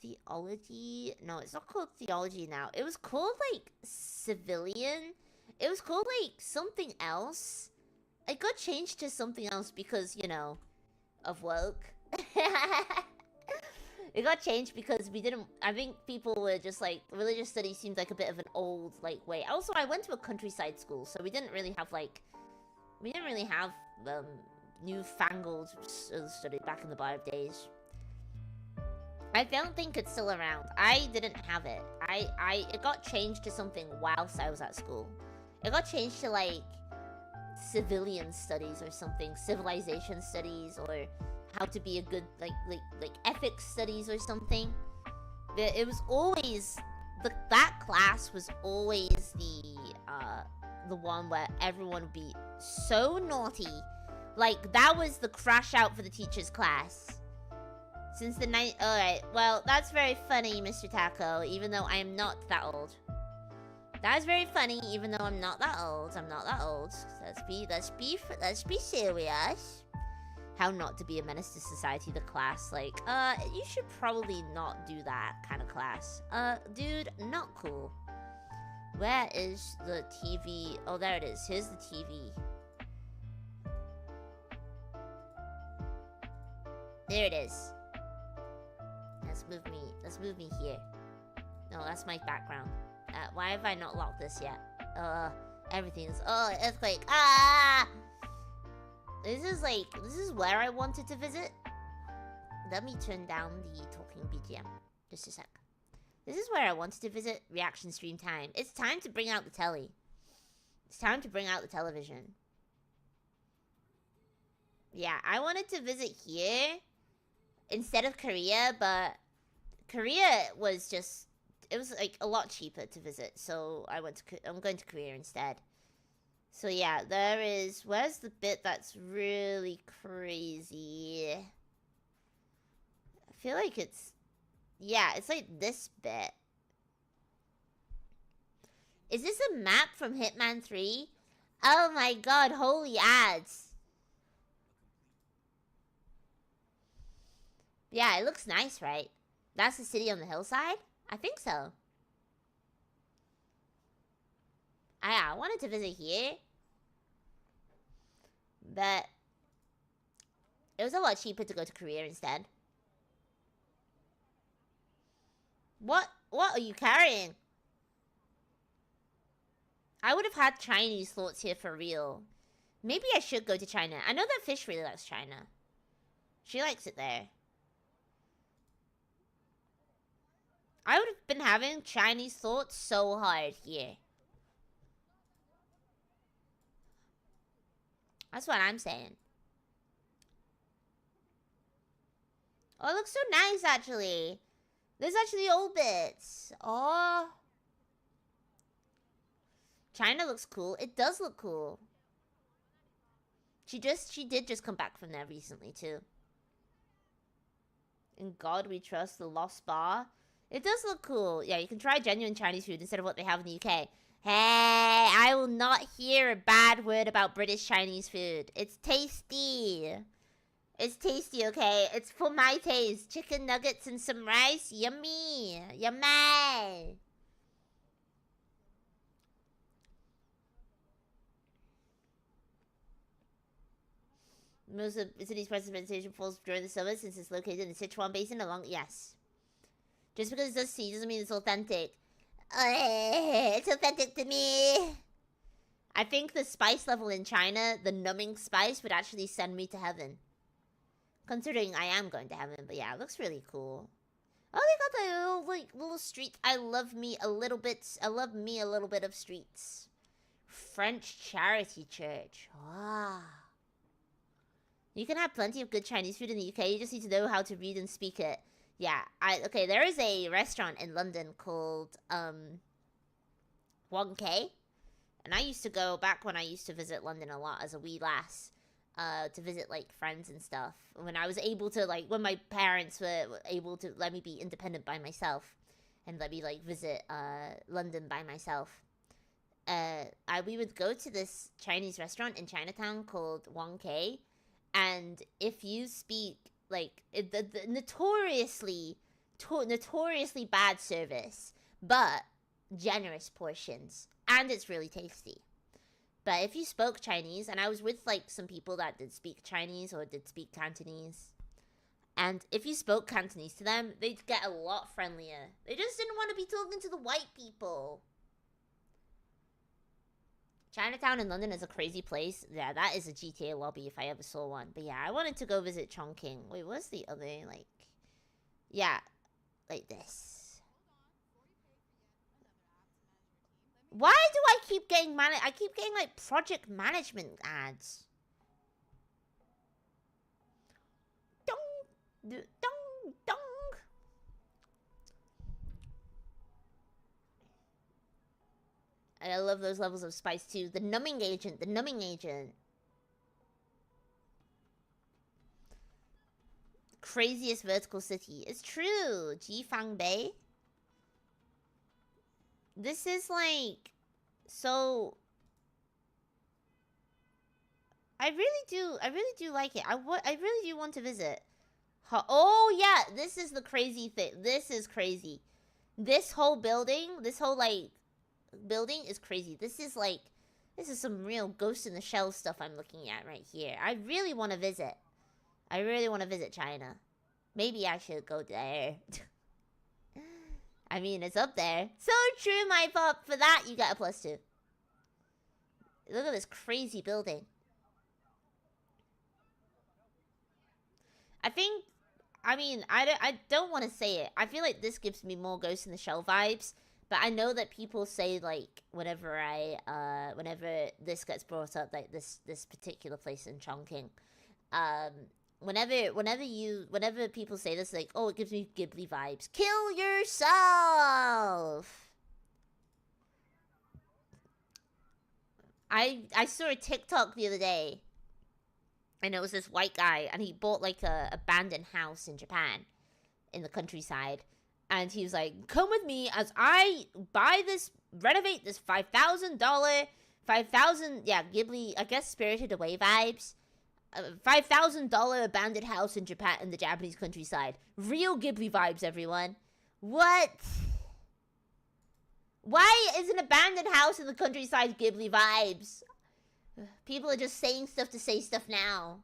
Theology? No, it's not called theology now. It was called like civilian. It was called like something else. It got changed to something else because, you know, of woke. It got changed because we didn't... I think people were just like... Religious studies seemed like a bit of an old, like, way. Also, I went to a countryside school, so we didn't really have, like... We didn't really have, newfangled study back in the Barb days. I don't think it's still around. I didn't have it. It got changed to something whilst I was at school. It got changed to, like... civilian studies or something. Civilization studies, or... how to be a good, like ethics studies or something. It was always... that class was always the one where everyone would be so naughty. Like, that was the crash out for the teacher's class. Since the night... Alright, well, that's very funny, Mr. Taco, even though I am not that old. That is very funny, even though I'm not that old. I'm not that old. Let's be serious. How not to be a menace to society, the class. Like, you should probably not do that kind of class. Dude, not cool. Where is the TV? Oh, there it is. Here's the TV. There it is. Let's move me here. No, that's my background. Why have I not locked this yet? Everything's... Oh, earthquake. Ah! This is where I wanted to visit. Let me turn down the talking BGM. Just a sec. This is where I wanted to visit. Reaction stream time. It's time to bring out the telly. It's time to bring out the television. Yeah, I wanted to visit here instead of Korea, but Korea was just... It was like a lot cheaper to visit, so I'm going to Korea instead. So yeah, there is... Where's the bit that's really crazy? I feel like it's... Yeah, it's like this bit. Is this a map from Hitman 3? Oh my god, holy ads. Yeah, it looks nice, right? That's the city on the hillside? I think so. I wanted to visit here. But it was a lot cheaper to go to Korea instead. What are you carrying? I would have had Chinese thoughts here for real. Maybe I should go to China. I know that Fish really likes China. She likes it there. I would have been having Chinese thoughts so hard here. That's what I'm saying. Oh, it looks so nice, actually. There's actually old bits. Oh. China looks cool. It does look cool. She did just come back from there recently, too. In God We Trust, the Lost Bar. It does look cool. Yeah, you can try genuine Chinese food instead of what they have in the UK. Hey, I will not hear a bad word about British Chinese food. It's tasty. It's tasty, okay? It's for my taste. Chicken nuggets and some rice. Yummy. Yummy. Most of the city's precipitation falls during the summer since it's located in the Sichuan Basin along... Yes. Just because it does sea doesn't mean it's authentic. It's authentic to me. I think the spice level in China, the numbing spice, would actually send me to heaven. Considering I am going to heaven, but yeah, it looks really cool. Oh, they got the little streets. I love me a little bit of streets. French Charity Church. Wow. You can have plenty of good Chinese food in the UK. You just need to know how to read and speak it. Yeah, okay, there is a restaurant in London called, 1K. And I used to go, back when I used to visit London a lot as a wee lass, to visit, like, friends and stuff. When I was able to, like, when my parents were able to let me be independent by myself. And let me, like, visit, London by myself. We would go to this Chinese restaurant in Chinatown called 1K. And if you speak... like, the notoriously bad service, but generous portions, and it's really tasty. But if you spoke Chinese, and I was with, like, some people that did speak Chinese or did speak Cantonese, and if you spoke Cantonese to them, they'd get a lot friendlier. They just didn't want to be talking to the white people. Chinatown in London is a crazy place. Yeah, that is a GTA lobby if I ever saw one. But yeah, I wanted to go visit Chongqing. Wait, what's the other, like... Yeah, like this. Why do I keep getting I keep getting, like, project management ads. Dong, dong, dong. I love those levels of spice, too. The numbing agent, the numbing agent. Craziest vertical city. It's true. Jifang Bay. This is, like, so... I really do like it. I really do want to visit. Oh, yeah, this is the crazy thing. This is crazy. This whole building, like... building is crazy. This is some real Ghost in the Shell stuff I'm looking at right here. I really want to visit. I really want to visit China. Maybe I should go there. I mean, it's up there. So true, my pup. For that, you got a +2. Look at this crazy building. I don't want to say it. I feel like this gives me more Ghost in the Shell vibes. But I know that people say, like, whenever this gets brought up, like, this particular place in Chongqing, whenever people say this, like, oh, it gives me Ghibli vibes. Kill yourself! I saw a TikTok the other day, and it was this white guy, and he bought, like, a abandoned house in Japan, in the countryside. And he was like, come with me as I renovate this $5,000, yeah, Ghibli, I guess Spirited Away vibes. $5,000 abandoned house in Japan, in the Japanese countryside. Real Ghibli vibes, everyone. What? Why is an abandoned house in the countryside Ghibli vibes? People are just saying stuff to say stuff now.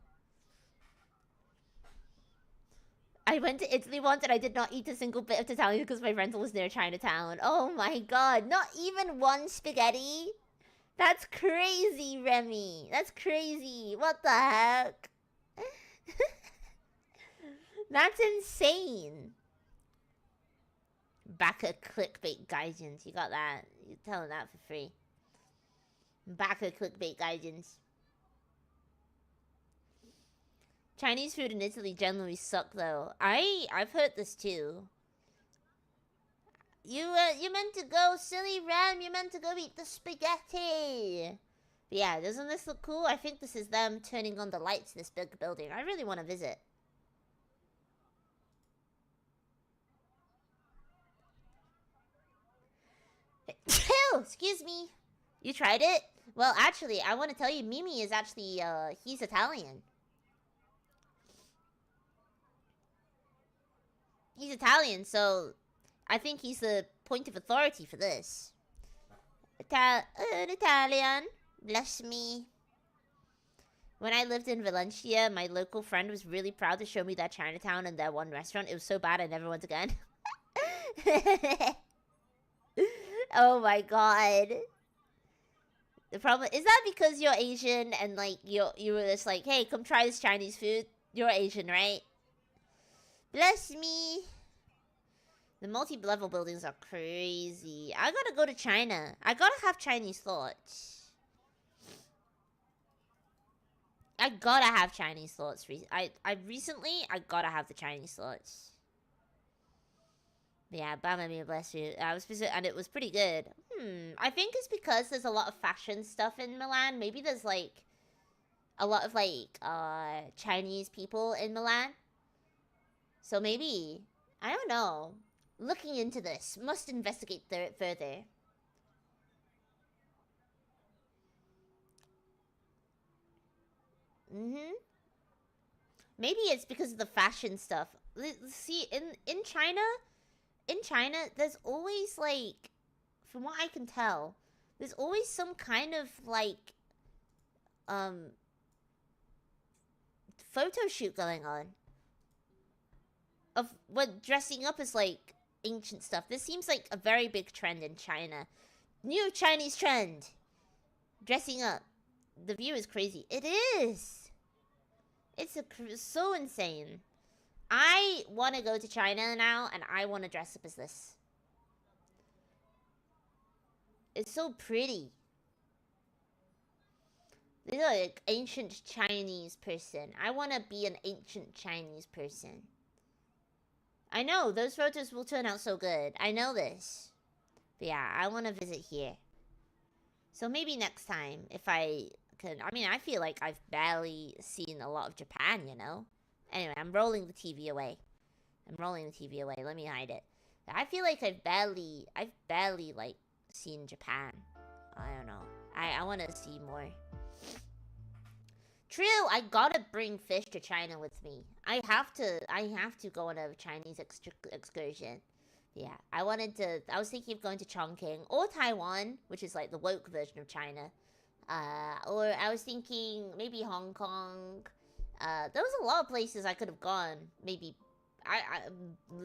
I went to Italy once and I did not eat a single bit of Italian because my rental was near Chinatown. Oh my god, not even one spaghetti? That's crazy, Remy. That's crazy. What the heck? That's insane. Baka clickbait guidance. You got that. You're telling that for free. Baka clickbait guidance. Chinese food in Italy generally suck though. I've heard this too. You meant to go, silly Ram. You meant to go eat the spaghetti. But yeah, doesn't this look cool? I think this is them turning on the lights in this big building. I really want to visit. Excuse me. You tried it? Well, actually, I want to tell you, Mimi is actually, he's Italian. He's Italian, so I think he's the point of authority for this. An Italian. Bless me. When I lived in Valencia, my local friend was really proud to show me that Chinatown and that one restaurant. It was so bad I never went again. Oh my god. The problem is that because you're Asian and like you were just like, hey, come try this Chinese food. You're Asian, right? Bless me. The multi-level buildings are crazy. I gotta go to China. I gotta have Chinese thoughts. I gotta have Chinese thoughts. I gotta have the Chinese thoughts. Yeah, Bama Mia, bless you. And it was pretty good. I think it's because there's a lot of fashion stuff in Milan. Maybe there's like a lot of like Chinese people in Milan. So maybe, I don't know. Looking into this, must investigate further. Maybe it's because of the fashion stuff. See, in China, there's always like, from what I can tell, there's always some kind of like photo shoot going on of what dressing up as like ancient stuff. This seems like a very big trend in China. New Chinese trend. Dressing up. The view is crazy. It is. It's so insane. I want to go to China now, and I want to dress up as this. It's so pretty. This is like ancient Chinese person. I want to be an ancient Chinese person. I know, those photos will turn out so good. I know this. But yeah, I want to visit here. So maybe next time, if I can... I mean, I feel like I've barely seen a lot of Japan, you know? Anyway, I'm rolling the TV away. Let me hide it. I feel like I've barely, like, seen Japan. I don't know. I want to see more. True, I gotta bring fish to China with me. I have to go on a Chinese excursion. Yeah, I was thinking of going to Chongqing or Taiwan, which is like the woke version of China. Or I was thinking maybe Hong Kong. There was a lot of places I could have gone. Maybe,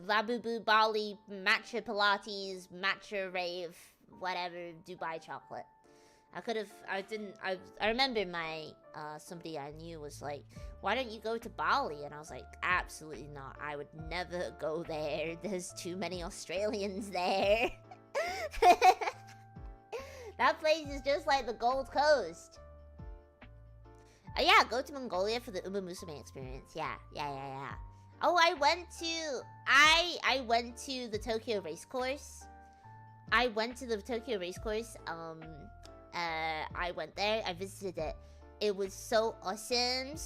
Labubu, Bali, matcha Pilates, matcha rave, whatever, Dubai chocolate. I remember somebody I knew was like, why don't you go to Bali? And I was like, absolutely not. I would never go there. There's too many Australians there. That place is just like the Gold Coast. Yeah, go to Mongolia for the Uma Musume experience. Yeah. Oh, I went to the Tokyo racecourse. I went there, I visited it. It was so awesome.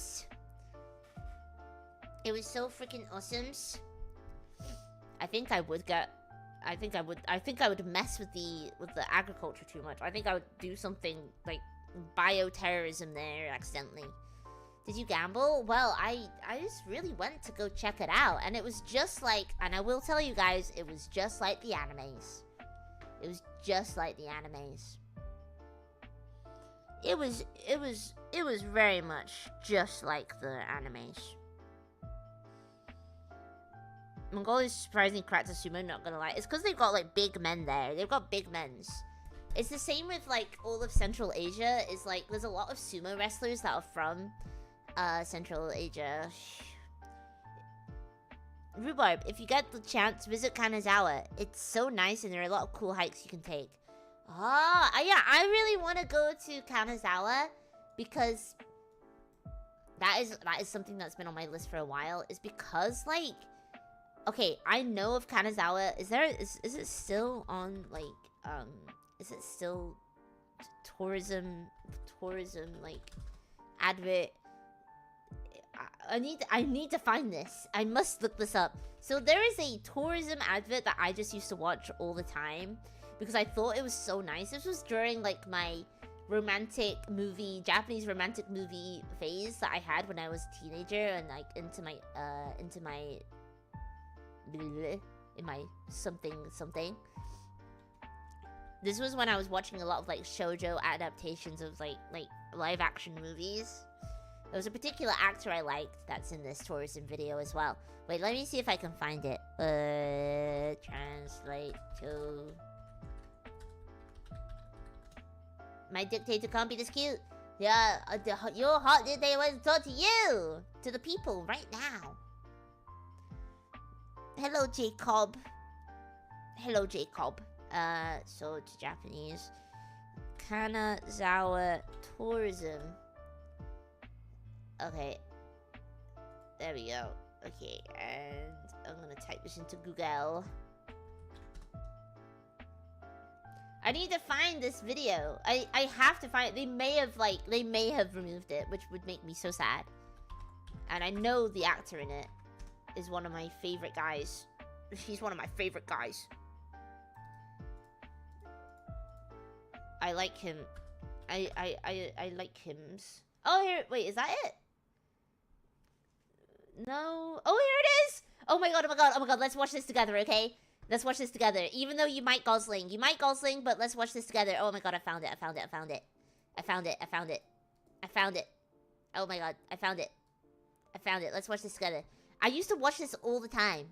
It was so freaking awesome. I think I would mess with the agriculture too much. I think I would do something like bioterrorism there accidentally. Did you gamble? Well, I just really went to go check it out, and it was just like, and I will tell you guys, it was just like the animes. It was just like the animes. It was very much just like the animes. Mongolia is surprisingly cracked as sumo, not gonna lie. It's because they've got like big men there. They've got big men's. It's the same with like all of Central Asia. Is like there's a lot of sumo wrestlers that are from Central Asia. Rhubarb, if you get the chance, visit Kanazawa. It's so nice and there are a lot of cool hikes you can take. Oh, yeah, I really want to go to Kanazawa because that is something that's been on my list for a while. Is because like, okay, I know of Kanazawa. Is it still on like is it still tourism like advert? I need to find this. I must look this up. So there is a tourism advert that I just used to watch all the time because I thought it was so nice. This was during like my Japanese romantic movie phase that I had when I was a teenager and like into my something. This was when I was watching a lot of like shoujo adaptations of like live action movies. There was a particular actor I liked that's in this tourism video as well. Wait, let me see if I can find it. Translate to... My dictator can't be this cute. Yeah, your heart did they want to talk to you. To the people right now. Hello, Jacob. Hello, Jacob. So to Japanese. Kanazawa tourism. Okay. There we go. Okay, and I'm gonna type this into Google. I need to find this video. I have to find it. They may have removed it, which would make me so sad. And I know the actor in it is one of my favorite guys. He's one of my favorite guys. I like him. I like hymns. Oh, here. Wait, is that it? No. Oh, here it is. Oh my god, oh my god, oh my god. Let's watch this together, okay? Let's watch this together. Even though you might Gosling, but let's watch this together. Oh my god, I found it. Oh my god, I found it. Let's watch this together. I used to watch this all the time.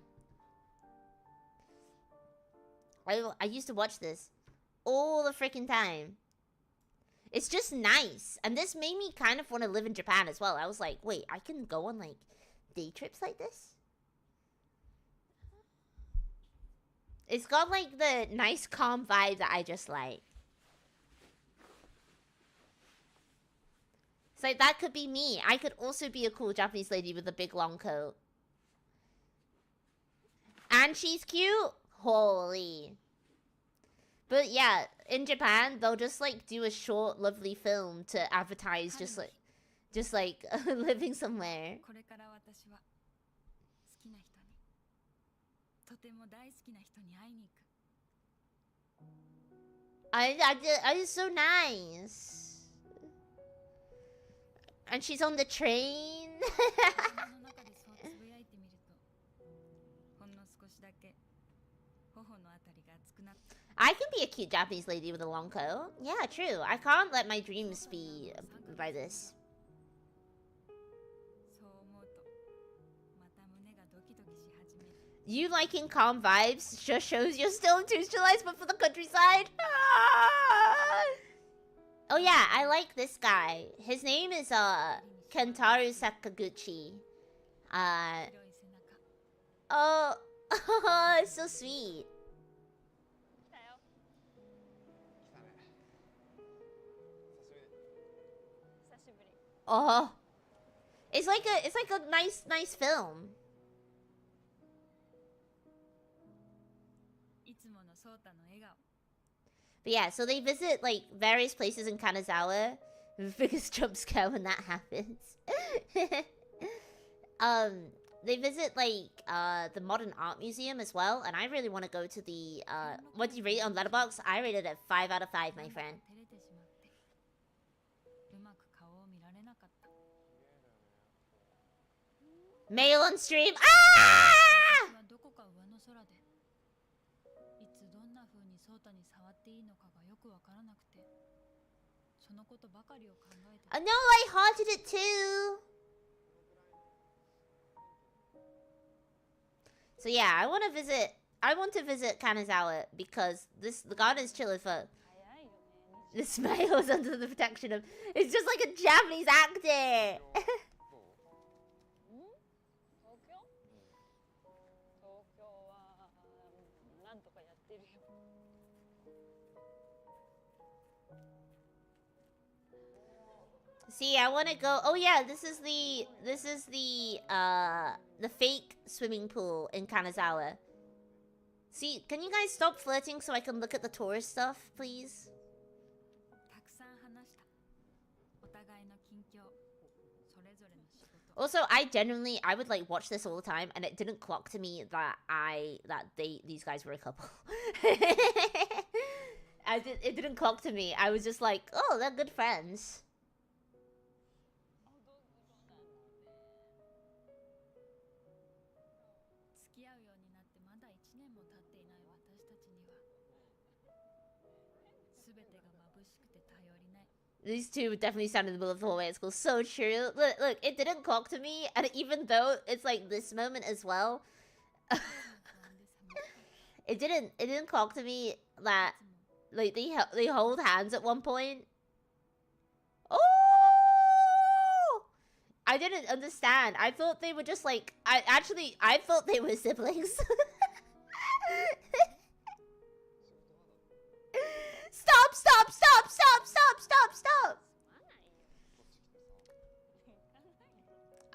I used to watch this all the freaking time. It's just nice. And this made me kind of want to live in Japan as well. I was like, wait, I can go on like day trips like this? It's got like the nice calm vibe that I just like. It's like that could be me. I could also be a cool Japanese lady with a big long coat. And she's cute? Holy. But yeah, in Japan, they'll just like do a short, lovely film to advertise just like living somewhere. It's so nice. And she's on the train. I can be a cute Japanese lady with a long coat. Yeah, true. I can't let my dreams be by this. You liking calm vibes just shows you're still institutionalized, but for the countryside. Oh yeah, I like this guy. His name is Kentaro Sakaguchi. Oh, it's so sweet. Oh, it's like a nice film. But yeah, so they visit like various places in Kanazawa. The biggest jump scare when that happens. They visit like the Modern Art Museum as well, and I really want to go to the what do you rate on Letterboxd? I rated it 5 out of 5, my friend. Mail on stream. Ah! No, I haunted it too. So yeah, I want to visit Kanazawa because the garden is chilling for. This male is under the protection of. It's just like a Japanese actor. See, I want to go. Oh yeah, this is the fake swimming pool in Kanazawa. See, can you guys stop flirting so I can look at the tourist stuff, please? Also, I would like watch this all the time, and it didn't clock to me that these guys were a couple. It didn't clock to me. I was just like, oh, they're good friends. These two definitely stand in the middle of the hallway. It's cool. So true. Look, it didn't clock to me, and even though it's like this moment as well, it didn't clock to me that like they hold hands at one point. Oh! I didn't understand. I thought they were just like I thought they were siblings. Stop!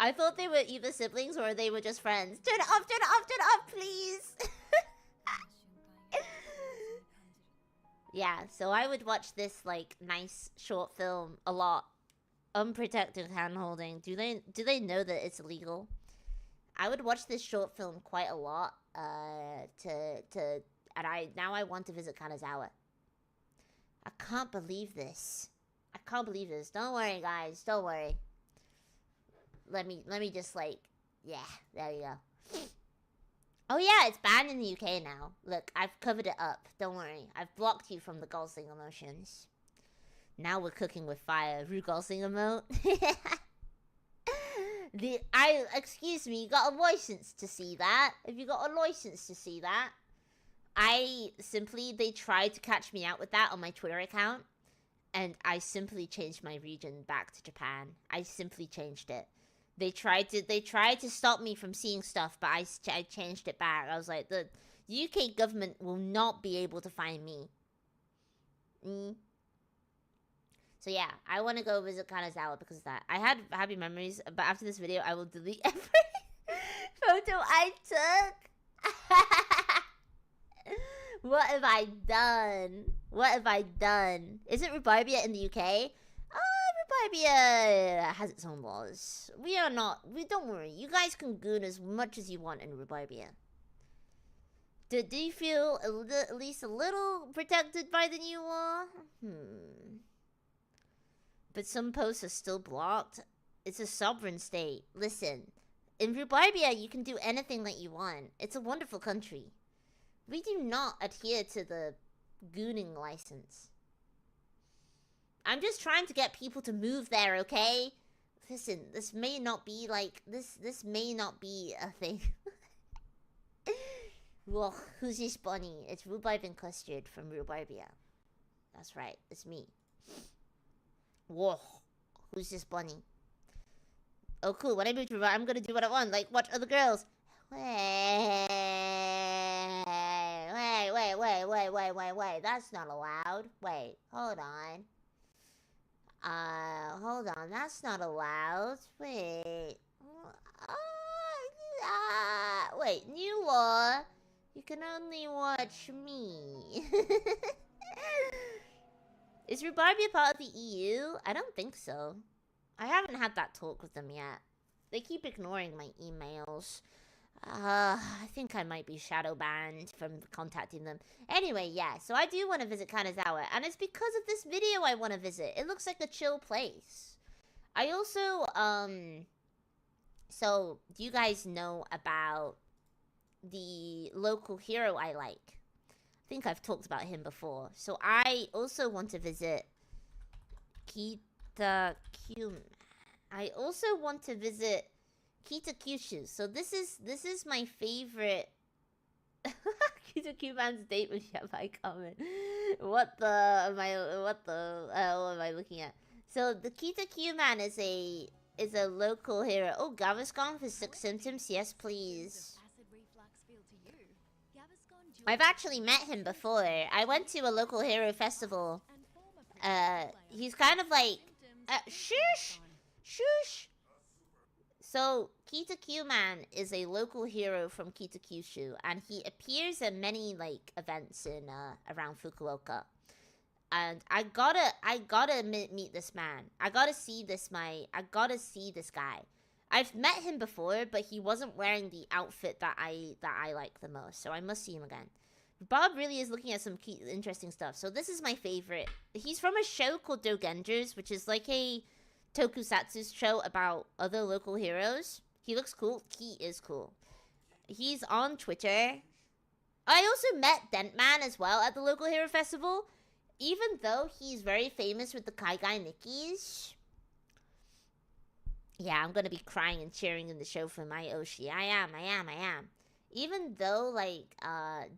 I thought they were either siblings or they were just friends. Turn it off, please! Yeah, so I would watch this, like, nice short film a lot. Unprotected hand-holding. Do they know that it's illegal? I would watch this short film quite a lot, now I want to visit Kanazawa. I can't believe this. Don't worry, guys. Don't worry. Let me just, like... Yeah, there you go. Oh, yeah, it's banned in the UK now. Look, I've covered it up. Don't worry. I've blocked you from the Gosling emotions. Now we're cooking with fire. Rue Gosling emote. Excuse me, you got a license to see that? Have you got a license to see that? They tried to catch me out with that on my Twitter account, and I simply changed my region back to Japan. I simply changed it. They tried to stop me from seeing stuff, but I changed it back. I was like, the UK government will not be able to find me. So yeah, I want to go visit Kanazawa because of that. I had happy memories, but after this video, I will delete every photo I took. What have I done? Isn't Rhubarbia in the UK? Rhubarbia has its own laws. Don't worry. You guys can goon as much as you want in Rhubarbia. Do you feel at least a little protected by the new law? But some posts are still blocked. It's a sovereign state. Listen, in Rhubarbia, you can do anything that you want. It's a wonderful country. We do not adhere to the gooning license. I'm just trying to get people to move there, okay? Listen, this may not be like... This may not be a thing. Whoa, who's this bunny? It's Rhubarb and Custard from Rhubarbia. That's right, it's me. Whoa, who's this bunny? Oh, cool, when I move to Rhubarb, I'm gonna do what I want. Like, watch other girls. Wait. That's not allowed. Wait, hold on. Hold on. That's not allowed. Wait. Wait, new law. You can only watch me. Is Rhubarbia part of the EU? I don't think so. I haven't had that talk with them yet. They keep ignoring my emails. I think I might be shadow banned from contacting them. Anyway, yeah, so I do want to visit Kanazawa, and it's because of this video I want to visit. It looks like a chill place. I also, so, do you guys know about the local hero I like? I think I've talked about him before. So I also want to visit Hyouma. I also want to visit Kitakyushu. So this is my favorite. Kitakyuman's date with Yabai comment. What the hell am I looking at? So the Kitakyuman is a local hero. Oh, Gaviscon for 6 symptoms. Yes, please. I've actually met him before. I went to a local hero festival. He's kind of like... shush! Shush! So, Kitakyuman is a local hero from Kitakyushu, and he appears in many, like, events in, around Fukuoka. And I gotta meet this man. I gotta see this guy. I've met him before, but he wasn't wearing the outfit that I like the most, so I must see him again. Bob really is looking at some interesting stuff. So this is my favorite. He's from a show called Dogengers, which is like a Tokusatsu show about other local heroes. He looks cool. He is cool. He's on Twitter. I also met Dentman as well at the local hero festival. Even though he's very famous with the Kaigai Nikis. Yeah, I'm gonna be crying and cheering in the show for my Oshi. I am. Even though, like,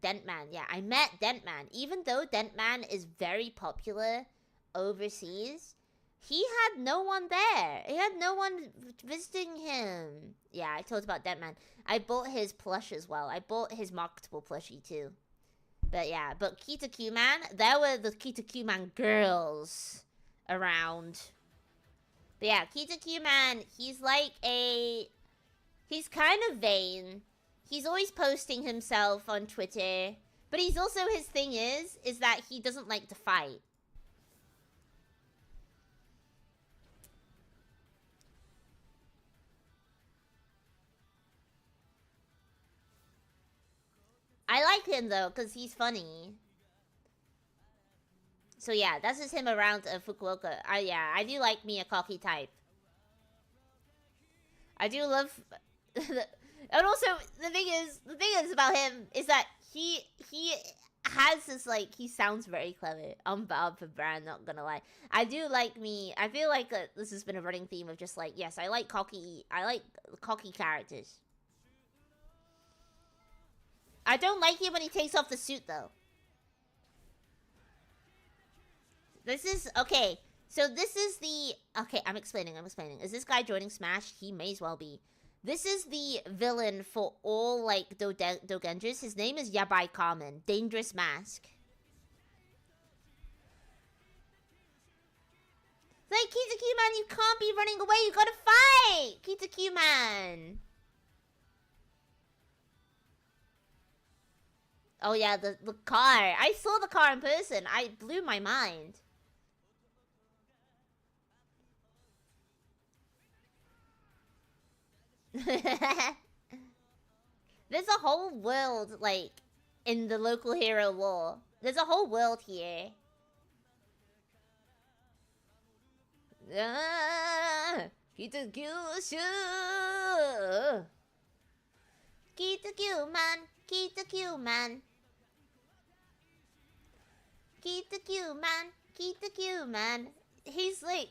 Dentman, yeah, I met Dentman. Even though Dentman is very popular overseas, he had no one there. He had no one visiting him. Yeah, I told about Dentman. I bought his plush as well. I bought his marketable plushie, too. But yeah, but Kitakyuman, there were the Kitakyuman girls around. But yeah, Kitakyuman, he's like he's kind of vain. He's always posting himself on Twitter. But he's also, his thing is that he doesn't like to fight. I like him though, because he's funny. So yeah, that's just him around Fukuoka. Yeah, I do like me a cocky type. I do love... And also, the thing is about him is that he has this, like, he sounds very clever. I'm Bob for Brand, not gonna lie. I do like me... I feel like this has been a running theme of just like, yes, I like cocky characters. I don't like him when he takes off the suit, though. This is... Okay, so this is the... Okay, I'm explaining. Is this guy joining Smash? He may as well be. This is the villain for all, like, Dogengers. His name is Yabai Kamen. Dangerous Mask. Like, Kitakyuman, you can't be running away. You gotta fight! Kitakyuman. Oh yeah, the car. I saw the car in person. I blew my mind. There's a whole world, like, in the local hero lore. There's a whole world here. Kitakyushu! Kitakyuman! Kitakyuman! Kitakyuman! He's like...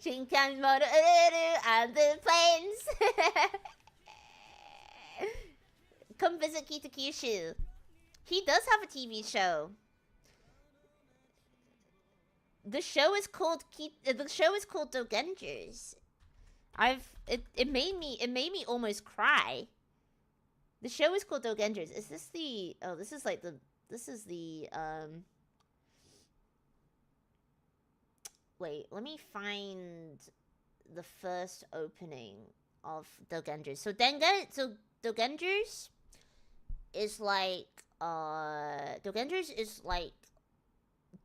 Shinkan Moto and the planes! Come visit Kitakyushu. He does have a TV show. The show is called Dogengers. It made me almost cry. The show is called Dogengers. Is this the... Oh, this is like the... This is the, Wait, let me find the first opening of Dogengers. So Dogengers is like... Dogengers is like...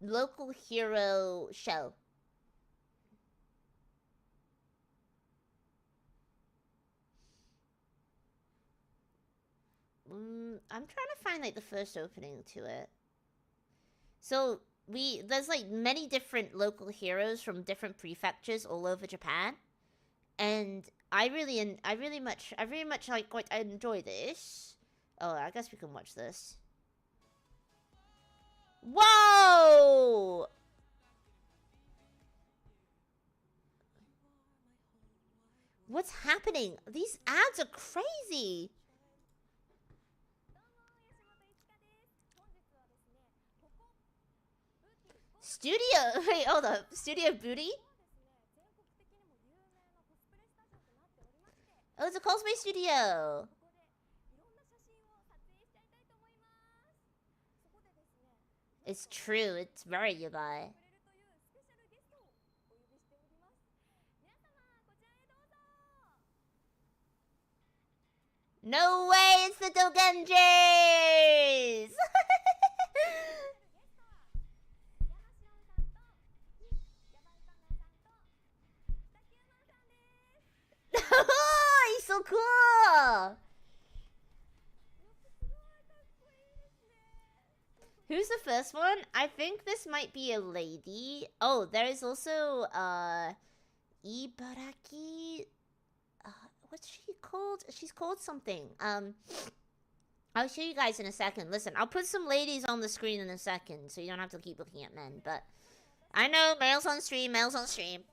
local hero show. I'm trying to find, like, the first opening to it. So, there's, like, many different local heroes from different prefectures all over Japan. And I very much, like, I enjoy this. Oh, I guess we can watch this. Whoa! What's happening? These ads are crazy. Studio, wait, hold up. Studio Booty? Oh, it's a cosplay studio. It's true, it's very yubai. No way, it's the Dogenjers! He's so cool! Who's the first one? I think this might be a lady. Oh, there is also, Ibaraki. What's she called? She's called something. I'll show you guys in a second. Listen, I'll put some ladies on the screen in a second, so you don't have to keep looking at men. But I know, males on stream, males on stream.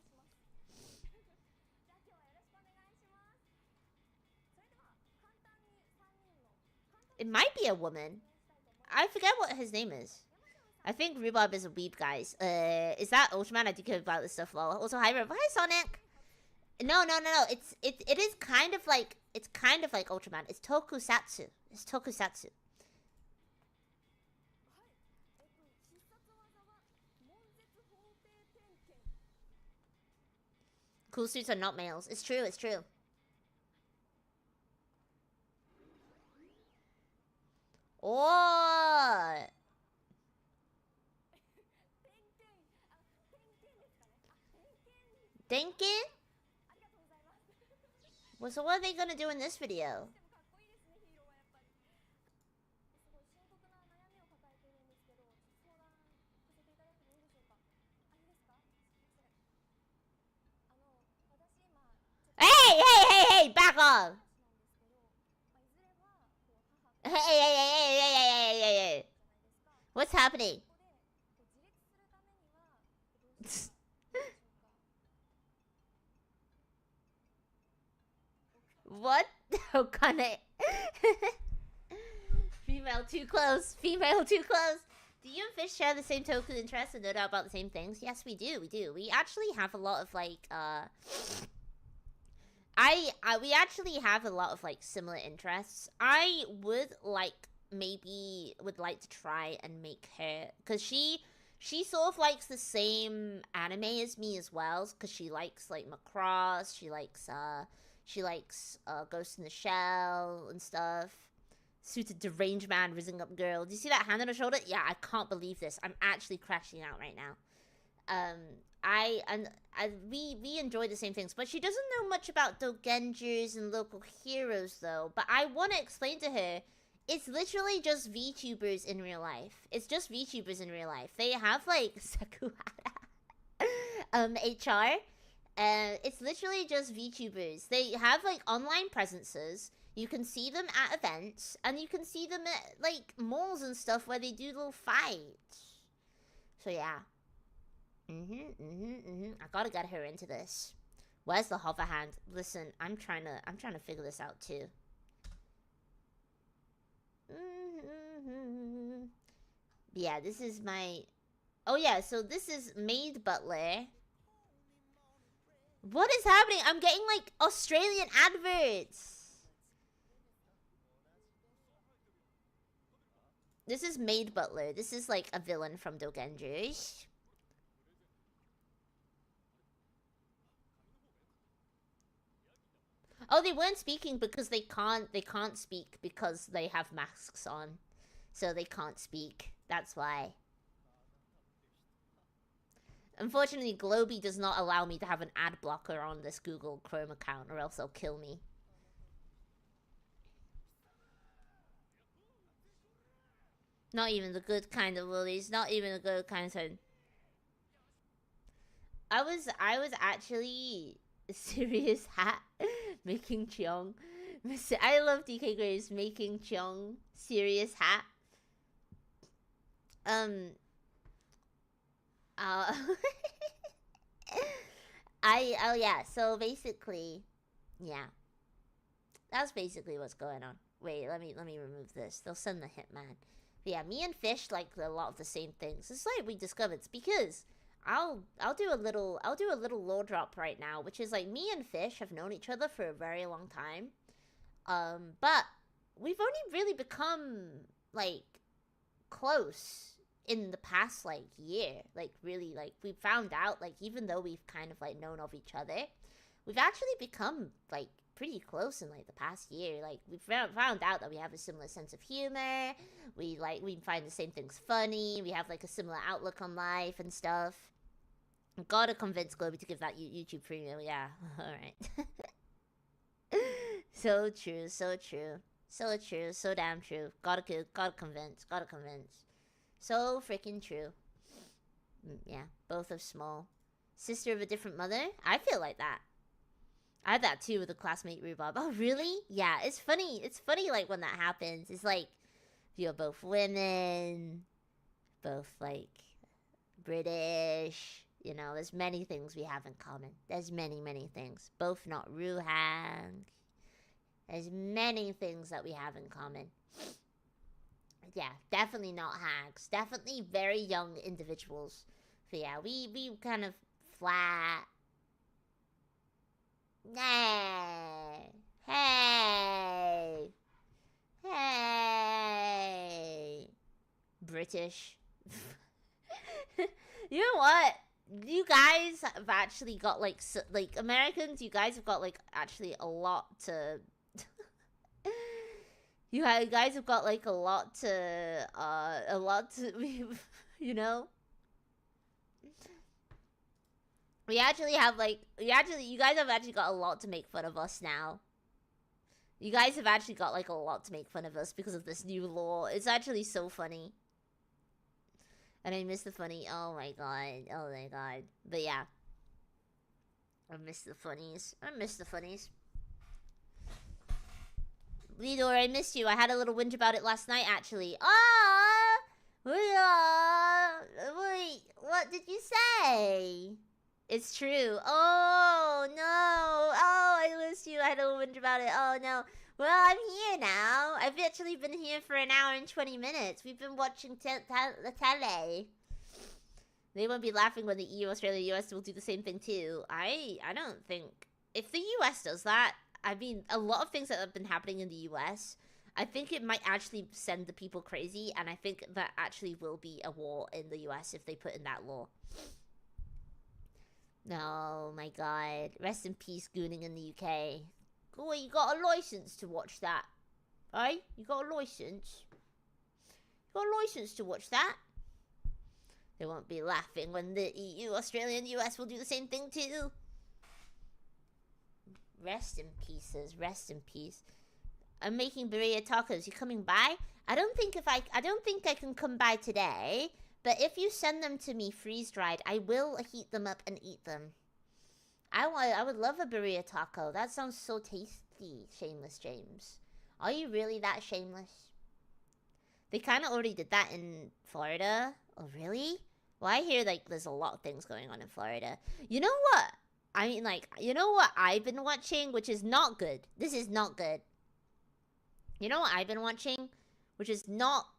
It might be a woman. I forget what his name is. I think Rhubarb is a weeb, guys. Is that Ultraman? I do care about this stuff, lol. Also, hi, Rhubarb. Hi, Sonic. No. It is kind of like, it's kind of like Ultraman. It's Tokusatsu. It's Tokusatsu. Cool suits are not males. It's true, it's true. Oh! Denken? Well, so what are they gonna do in this video? Hey! Back off! Hey! What's happening? What? Okane. Female too close. Female too close. Do you and Fish share the same toku interests and no doubt about the same things? Yes, we do. We actually have a lot of like we actually have a lot of like similar interests. I would like to try and make her, because she sort of likes the same anime as me as well, because she likes like Macross, she likes Ghost in the Shell and stuff. Suited deranged man, risen up girl. Do you see that hand on her shoulder? Yeah, I can't believe this. I'm actually crashing out right now. We enjoy the same things, but she doesn't know much about dogenjus and local heroes though. But I want to explain to her, it's literally just VTubers in real life. It's just VTubers in real life. They have like Sakuhara HR. It's literally just VTubers. They have like online presences. You can see them at events, and you can see them at like malls and stuff where they do little fights. So yeah. I gotta get her into this. Where's the hover hand? Listen, I'm trying to figure this out too. Yeah, this is my. Oh yeah, so this is Maid Butler. What is happening? I'm getting like Australian adverts. This is Maid Butler. This is like a villain from Dogenjus. Oh, they weren't speaking because they can't speak because they have masks on. So they can't speak. That's why. Unfortunately, Globie does not allow me to have an ad blocker on this Google Chrome account, or else they'll kill me. Not even the good kind of lilies. Not even the good kind of. I was actually serious hat making Cheong. I love DK Graves making Cheong serious hat. Oh yeah, so basically Yeah. That's basically what's going on. Wait, let me remove this. They'll send the hitman. But yeah, me and Fish like a lot of the same things. It's like we discovered. It's because I'll do a little lore drop right now, which is like me and Fish have known each other for a very long time. But we've only really become like close in the past like year. Like really, like we found out like even though we've kind of like known of each other, we've actually become like pretty close in like the past year. Like we found out that we have a similar sense of humor. We find the same things funny. We have like a similar outlook on life and stuff. Gotta convince Globie to give that YouTube premium. Yeah, all right. So true, so true, so true, so damn true. Gotta convince. So freaking true. Yeah, both of small. Sister of a different mother? I feel like that. I had that too with a classmate Rhubarb. Oh, really? Yeah, it's funny. It's funny, like, when that happens. It's like, you're both women, both, like, British. You know, there's many things we have in common. There's many, many things. Both not Ruhang. There's many things that we have in common. Yeah, definitely not hags. Definitely very young individuals. So yeah, we kind of flat. Hey! Hey! Hey! British. You know what? You guys have actually got like Americans. You guys have got like actually a lot to. You guys have got like a lot to you know. You guys have actually got a lot to make fun of us now. You guys have actually got like a lot to make fun of us because of this new law. It's actually so funny. And I miss the funny. Oh my god. But yeah. I miss the funnies. Lidor, I missed you. I had a little whinge about it last night, actually. Wait, what did you say? It's true. Oh, no. Oh, I missed you. I had a little whinge about it. Oh, no. Well, I'm here now. I've actually been here for an hour and 20 minutes. We've been watching the tele. They won't be laughing when the EU, Australia, US will do the same thing, too. I don't think... If the US does that... I mean, a lot of things that have been happening in the US, I think it might actually send the people crazy, and I think that actually will be a war in the US if they put in that law. Oh my god. Rest in peace, gooning in the UK. Oh, you got a license to watch that. Right? You got a license? You got a license to watch that? They won't be laughing when the EU, Australia, and US will do the same thing too. Rest in pieces. Rest in peace. I'm making birria tacos. You coming by? I don't think I can come by today. But if you send them to me freeze-dried, I will heat them up and eat them. I would love a birria taco. That sounds so tasty, Shameless James. Are you really that shameless? They kind of already did that in Florida. Oh, really? Well, I hear, like, there's a lot of things going on in Florida. You know what? I mean, like, you know what I've been watching, which is not good. This is not good. You know what I've been watching, which is not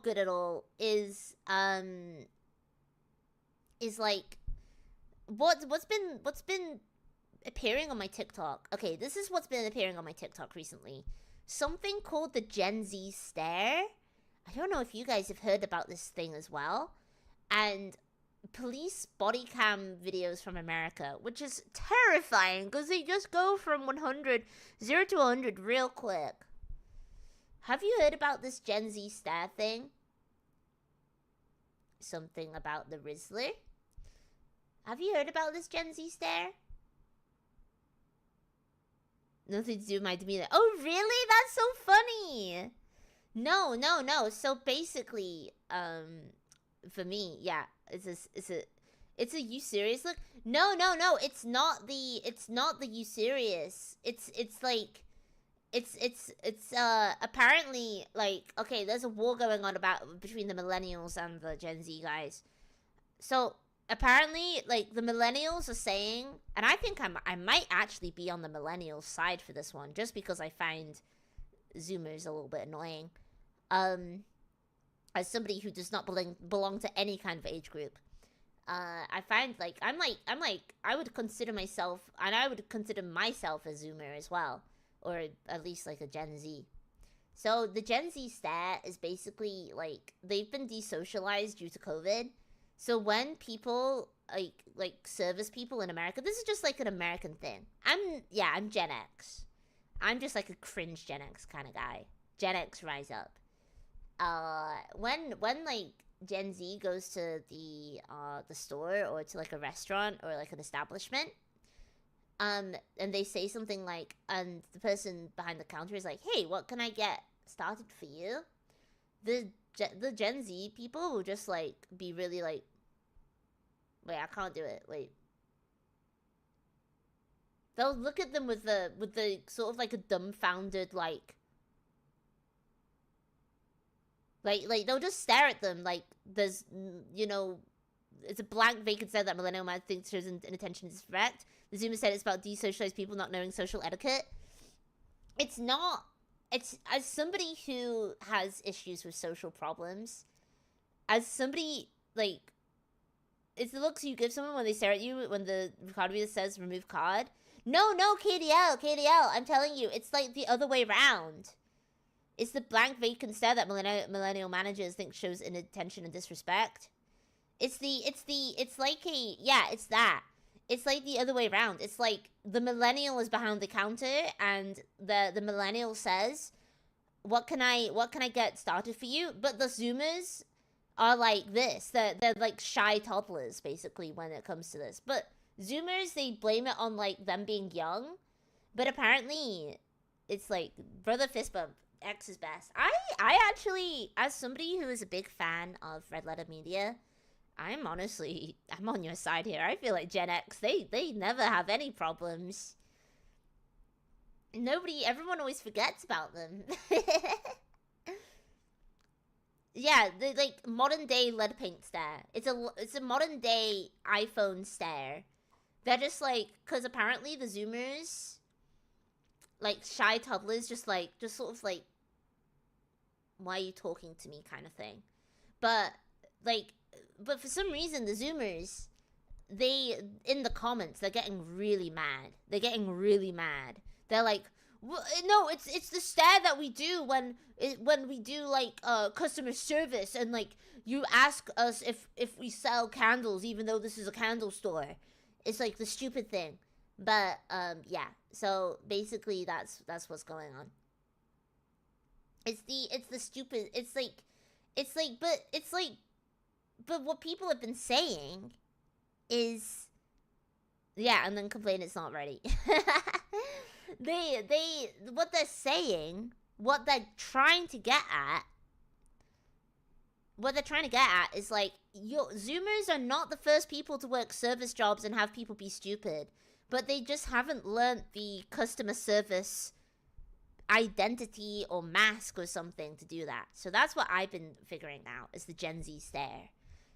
good at all, is like, what's been appearing on my TikTok. Okay, this is what's been appearing on my TikTok recently. Something called the Gen Z stare. I don't know if you guys have heard about this thing as well. And police body cam videos from America, which is terrifying because they just go from 0 to 100 real quick. Have you heard about this Gen Z stare thing? Something about the Rizzler? Have you heard about this Gen Z stare? Nothing to do with my demeanor. Oh, really? That's so funny! No. So basically, for me, yeah, it's a you serious look? No, it's not the you serious. It's like, it's apparently, like, okay, there's a war going on between the millennials and the Gen Z guys. So apparently, like, the millennials are saying, and I think I might actually be on the millennial side for this one, just because I find Zoomers a little bit annoying. As somebody who does not belong to any kind of age group. I find, like, I would consider myself, and I would consider myself a Zoomer as well. Or at least, like, a Gen Z. So, the Gen Z stat is basically, like, they've been desocialized due to COVID. So, when people, like, service people in America, this is just, like, an American thing. I'm Gen X. I'm just, like, a cringe Gen X kind of guy. Gen X rise up. When like, Gen Z goes to the store or to, like, a restaurant or, like, an establishment, and they say something like, and the person behind the counter is like, hey, what can I get started for you? The Gen Z people will just, like, be really like, wait, I can't do it, wait. They'll look at them with the sort of, like, a dumbfounded, like, they'll just stare at them like there's, you know, it's a blank vacant stare that millennial man thinks shows inattention and disrespect. The Zoomer said it's about desocialized people not knowing social etiquette. It's not. It's, as somebody who has issues with social problems, as somebody, like, it's the looks you give someone when they stare at you when the card reader says remove card. No, KDL, I'm telling you, it's like the other way around. It's the blank vacant stare that millennial managers think shows inattention and disrespect. It's like that. It's like the other way around. It's like the millennial is behind the counter and the millennial says, what can I get started for you? But the Zoomers are like this. They're like shy toddlers, basically, when it comes to this. But Zoomers, they blame it on, like, them being young. But apparently, it's like, brother fist bump. X is best. I actually, as somebody who is a big fan of Red Letter Media, I'm on your side here. I feel like Gen X, they never have any problems. Everyone always forgets about them. Yeah, the, like, modern day lead paint stare. It's a modern day iPhone stare. They're just like, because apparently the Zoomers, like, shy toddlers, just sort of like, why are you talking to me kind of thing. But for some reason, the Zoomers, in the comments, they're getting really mad. They're like, no, it's the stare that we do when we do, like, customer service, and, like, you ask us if we sell candles, even though this is a candle store. It's, like, the stupid thing. But, yeah. So, basically, that's what's going on. It's the stupid, but what people have been saying is, yeah, and then complain it's not ready. What they're saying, what they're trying to get at is, like, Zoomers are not the first people to work service jobs and have people be stupid. But they just haven't learned the customer service identity or mask or something to do that. So that's what I've been figuring out, is the Gen Z stare.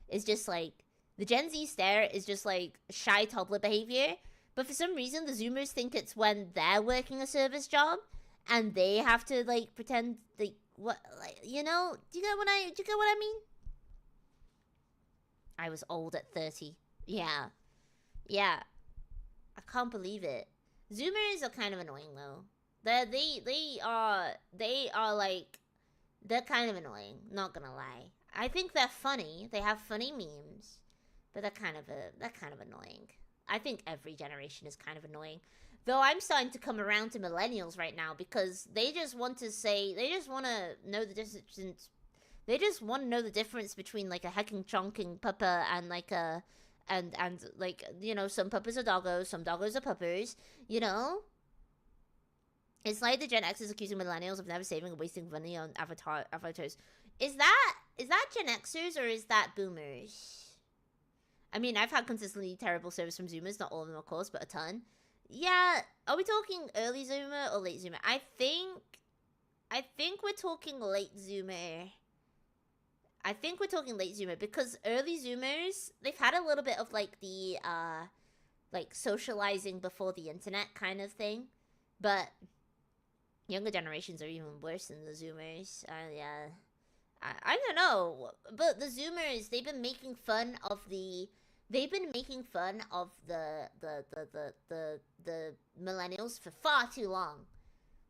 It's just like, the Gen Z stare is just like shy toddler behavior. But for some reason, the Zoomers think it's when they're working a service job and they have to, like, pretend, like, what, like, you know, do you get what I mean? I was old at 30. Yeah. I can't believe it. Zoomers are kind of annoying, though. They are like, they're kind of annoying, not gonna lie. I think they're funny. They have funny memes, but they're kind of annoying. I think every generation is kind of annoying. Though I'm starting to come around to millennials right now, because they just want to know the difference. They just want to know the difference between, like, a hecking chonking puppa and, like, a and like, you know, some puppas are doggos, some doggos are puppers, you know? It's like the Gen X is accusing millennials of never saving or wasting money on avatars. Is that Gen Xers or is that boomers? I mean, I've had consistently terrible service from Zoomers, not all of them, of course, but a ton. Yeah, are we talking early Zoomer or late Zoomer? I think we're talking late Zoomer. I think we're talking late Zoomer, because early Zoomers, they've had a little bit of like the like socializing before the internet kind of thing, but younger generations are even worse than the Zoomers. Yeah, I don't know, but the Zoomers, they've been making fun of the millennials for far too long.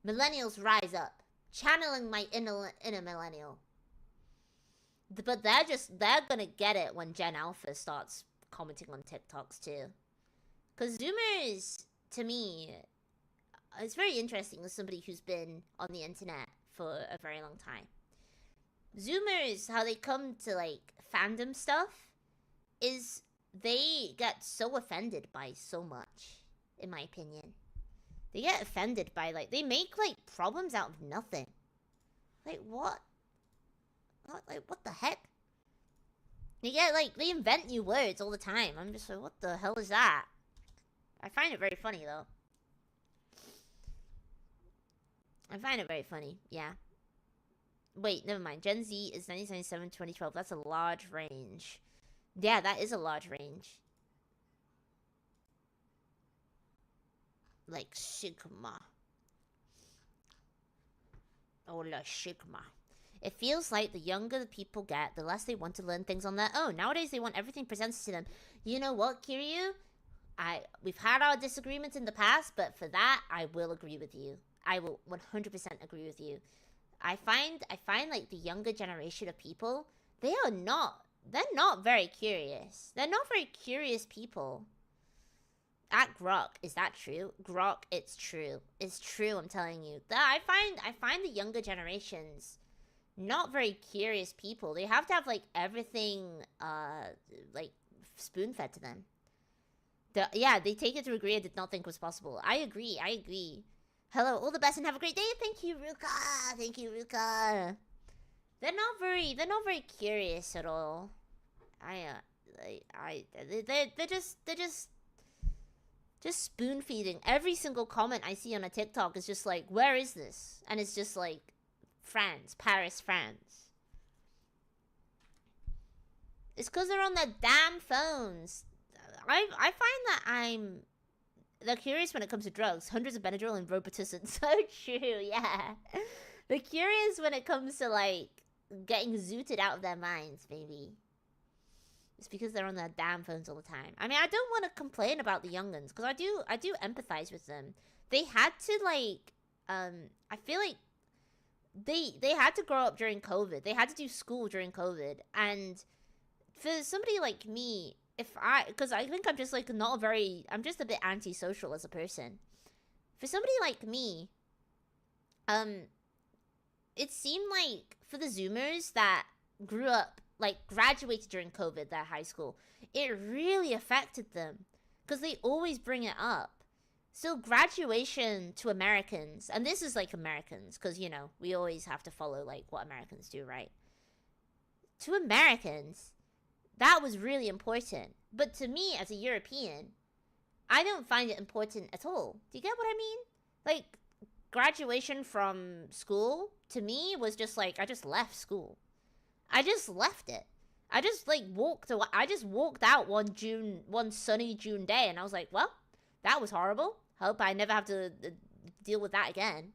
Millennials rise up, channeling my inner millennial. But they're gonna get it when Gen Alpha starts commenting on TikToks too. Cause Zoomers, to me, it's very interesting as somebody who's been on the internet for a very long time. Zoomers, how they come to like fandom stuff is they get so offended by so much, in my opinion. They get offended by like, they make like problems out of nothing. Like what? Like what the heck? They get like, they invent new words all the time. I'm just like, what the hell is that? I find it very funny though. I find it very funny, yeah. Wait, never mind. Gen Z is 1997, 2012. That's a large range. Yeah, that is a large range. Like Sigma. Hola, Sigma. It feels like the younger the people get, the less they want to learn things on their own. Nowadays, they want everything presented to them. You know what, Kiryu? We've had our disagreements in the past, but for that, I will agree with you. I will 100% agree with you. I find like the younger generation of people, they're not very curious. They're not very curious people. At Grok, is that true? Grok, it's true. It's true, I'm telling you. I find the younger generations not very curious people. They have to have like everything like spoon-fed to them. Yeah, they take it to a degree I did not think was possible. I agree. Hello, all the best and have a great day. Thank you, Ruka. Thank you, Ruka. They're not very curious at all. They're just spoon feeding. Every single comment I see on a TikTok is just like, where is this? And it's just like, France, Paris, France. It's because they're on their damn phones. I find that they're curious when it comes to drugs. Hundreds of Benadryl and Robitussin. So true, yeah. They're curious when it comes to, like, getting zooted out of their minds, maybe. It's because they're on their damn phones all the time. I mean, I don't want to complain about the young'uns, because I do empathize with them. They had to, like, I feel like they had to grow up during COVID. They had to do school during COVID. And for somebody like me, because I think I'm just like I'm just a bit antisocial as a person. For somebody like me, it seemed like for the Zoomers that grew up, like graduated during COVID, their high school, it really affected them because they always bring it up. So graduation to Americans, and this is like Americans, because, you know, we always have to follow like what Americans do, right? To Americans, that was really important. But to me, as a European, I don't find it important at all. Do you get what I mean? Like, graduation from school, to me, was just like, I just left school. I just left it. I just, like, walked out one sunny June day, and I was like, well, that was horrible. Hope I never have to deal with that again.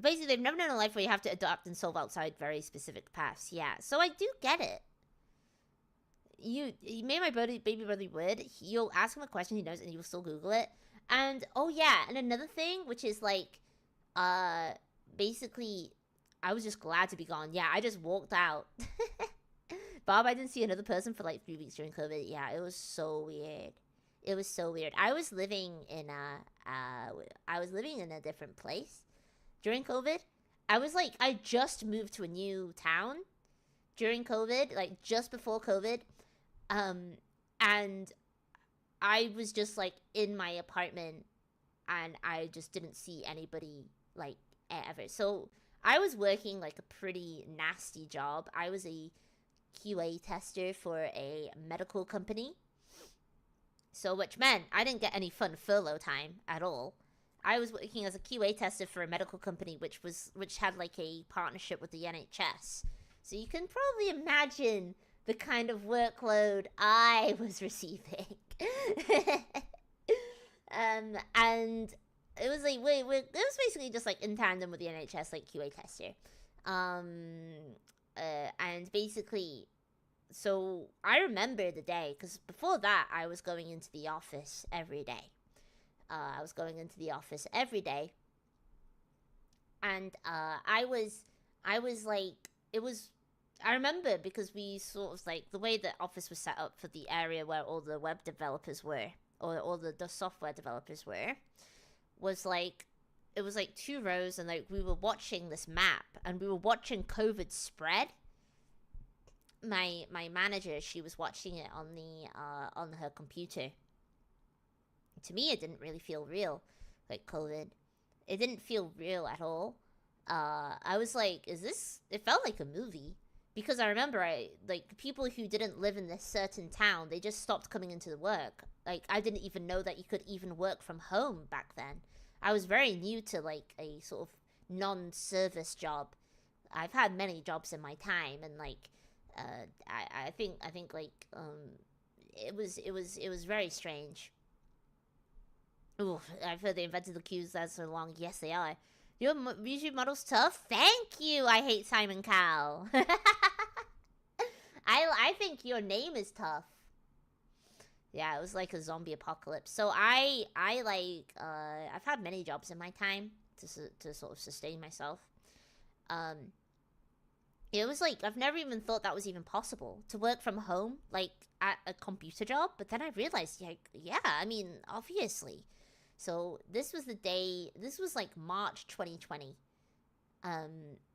Basically, they've never known a life where you have to adapt and solve outside very specific paths. Yeah, so I do get it. You made my baby brother weird. You'll ask him a question he knows, and he will still Google it. And, oh yeah, and another thing, which is like, basically, I was just glad to be gone. Yeah, I just walked out. Bob, I didn't see another person for like 3 weeks during COVID. Yeah, it was so weird. It was so weird. I was living in a different place during COVID. I just moved to a new town during COVID, like just before COVID. And I was just like in my apartment and I just didn't see anybody like ever. So I was working like a pretty nasty job. I was a QA tester for a medical company. So, which meant I didn't get any fun furlough time at all. I was working as a QA tester for a medical company, which had like a partnership with the NHS. So you can probably imagine the kind of workload I was receiving. And it was like, it was basically just like in tandem with the NHS, like QA tester. And basically, so I remember the day, because before that, I was going into the office every day. And I was like, I remember because we sort of like, the way the office was set up for the area where all the web developers were, or all the software developers were, was like, it was like 2 rows, and like we were watching this map, and we were watching COVID spread. My manager, she was watching it on her computer. To me, it didn't really feel real, like COVID. It didn't feel real at all. I was like, is this? It felt like a movie. Because I remember, like, people who didn't live in this certain town, they just stopped coming into the work. Like, I didn't even know that you could even work from home back then. I was very new to, like, a sort of non-service job. I've had many jobs in my time, and, like, I think, like, it was very strange. Ooh, I've heard they invented the queues that so long. Yes, they are. Your YouTube model's tough? Thank you! I hate Simon Cowell. I think your name is tough. Yeah, it was like a zombie apocalypse. So I've had many jobs in my time to sort of sustain myself. It was like, I've never even thought that was even possible, to work from home, like, at a computer job. But then I realized, like, yeah, I mean, obviously. So this was the day, this was like March 2020.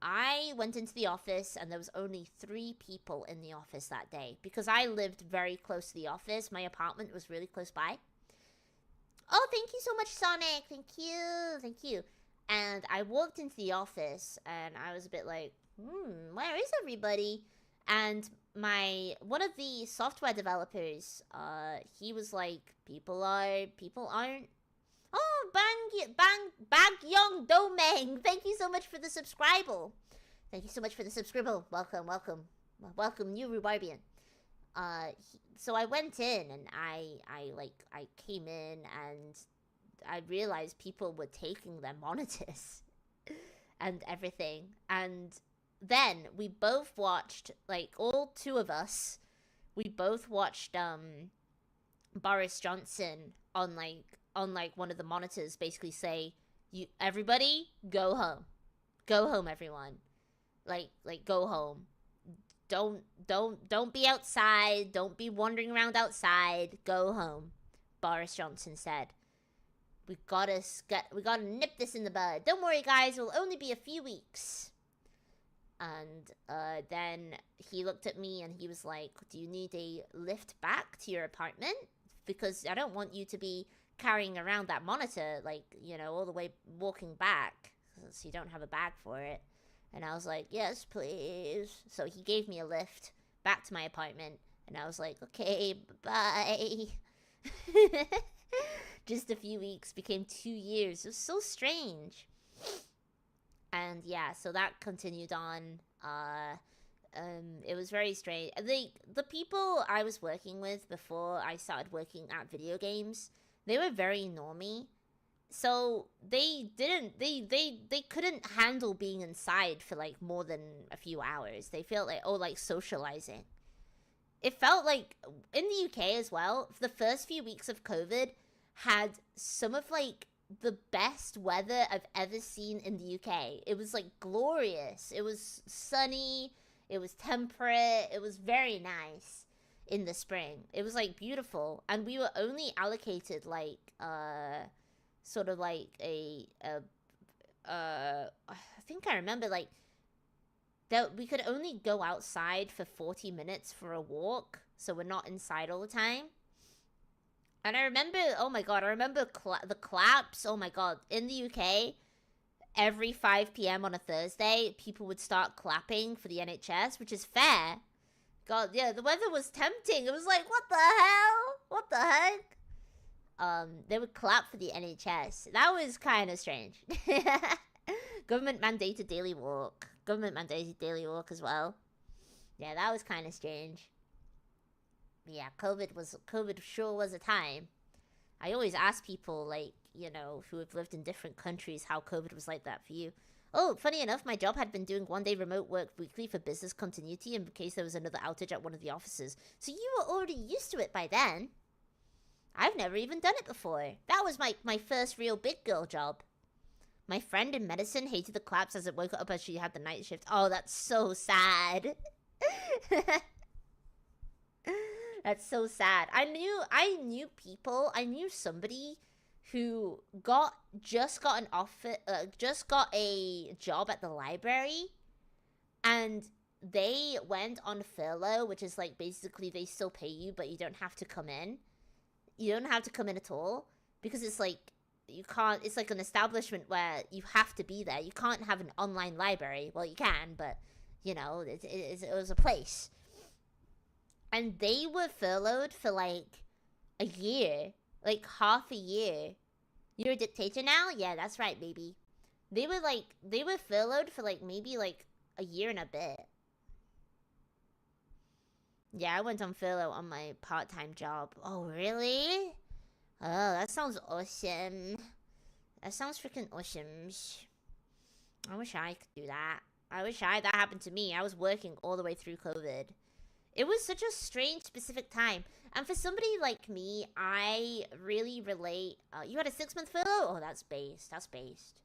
I went into the office, and there was only 3 people in the office that day, because I lived very close to the office. My apartment was really close by. Oh, thank you so much, Sonic. Thank you. And I walked into the office, and I was a bit like, where is everybody? And one of the software developers, he was like, people aren't. Oh, Bang Young Domeng, thank you so much for the subscribe. Welcome, new Rhubarbian. So I went in, and I came in, and I realized people were taking their monitors and everything. And then we both watched, like, all 2 of us, we both watched Boris Johnson on one of the monitors basically say, everybody go home, everyone, like go home, don't be outside, don't be wandering around outside, go home. Boris Johnson said, we gotta nip this in the bud, don't worry guys, it'll only be a few weeks. And then he looked at me, and he was like, do you need a lift back to your apartment? Because I don't want you to be carrying around that monitor, like, you know, all the way walking back, so you don't have a bag for it. And I was like, yes, please. So he gave me a lift back to my apartment, and I was like, okay, bye. Just a few weeks became 2 years. It was so strange. And yeah, so that continued on. It was very strange. The people I was working with before I started working at video games, they were very normie. So they couldn't handle being inside for like more than a few hours. They felt like, like socializing. It felt like in the UK as well, the first few weeks of COVID had some of like the best weather I've ever seen in the UK. It was like glorious. It was sunny. It was temperate. It was very nice in the spring. It was like beautiful. And we were only allocated like sort of like I think I remember like that we could only go outside for 40 minutes for a walk, so we're not inside all the time. And I remember, oh my god, the claps, oh my god, in the UK, every 5 p.m. on a Thursday, people would start clapping for the NHS, which is fair. God, yeah, the weather was tempting. It was like, what the hell? What the heck? They would clap for the NHS. That was kind of strange. Government mandated daily walk as well. Yeah, that was kind of strange. Yeah, COVID sure was a time. I always ask people, like, you know, who have lived in different countries how COVID was like that for you. Oh, funny enough, my job had been doing one-day remote work weekly for business continuity in case there was another outage at one of the offices. So you were already used to it by then. I've never even done it before. That was my first real big girl job. My friend in medicine hated the claps as it woke her up as she had the night shift. Oh, that's so sad. That's so sad. I knew people. I knew somebody who just got a job at the library, and they went on furlough, which is like basically they still pay you, but you don't have to come in. You don't have to come in at all because it's like you can't. It's like an establishment where you have to be there. You can't have an online library. Well, you can, but you know, it was a place. And they were furloughed for like a year, like half a year. You're a dictator now? Yeah, that's right, baby. They were furloughed for like maybe like a year and a bit. Yeah, I went on furlough on my part-time job. Oh, really? Oh, that sounds awesome. That sounds freaking awesome. I wish I could do that. That happened to me. I was working all the way through COVID. It was such a strange, specific time. And for somebody like me, I really relate... you had a 6-month furlough? Oh, that's based. That's based.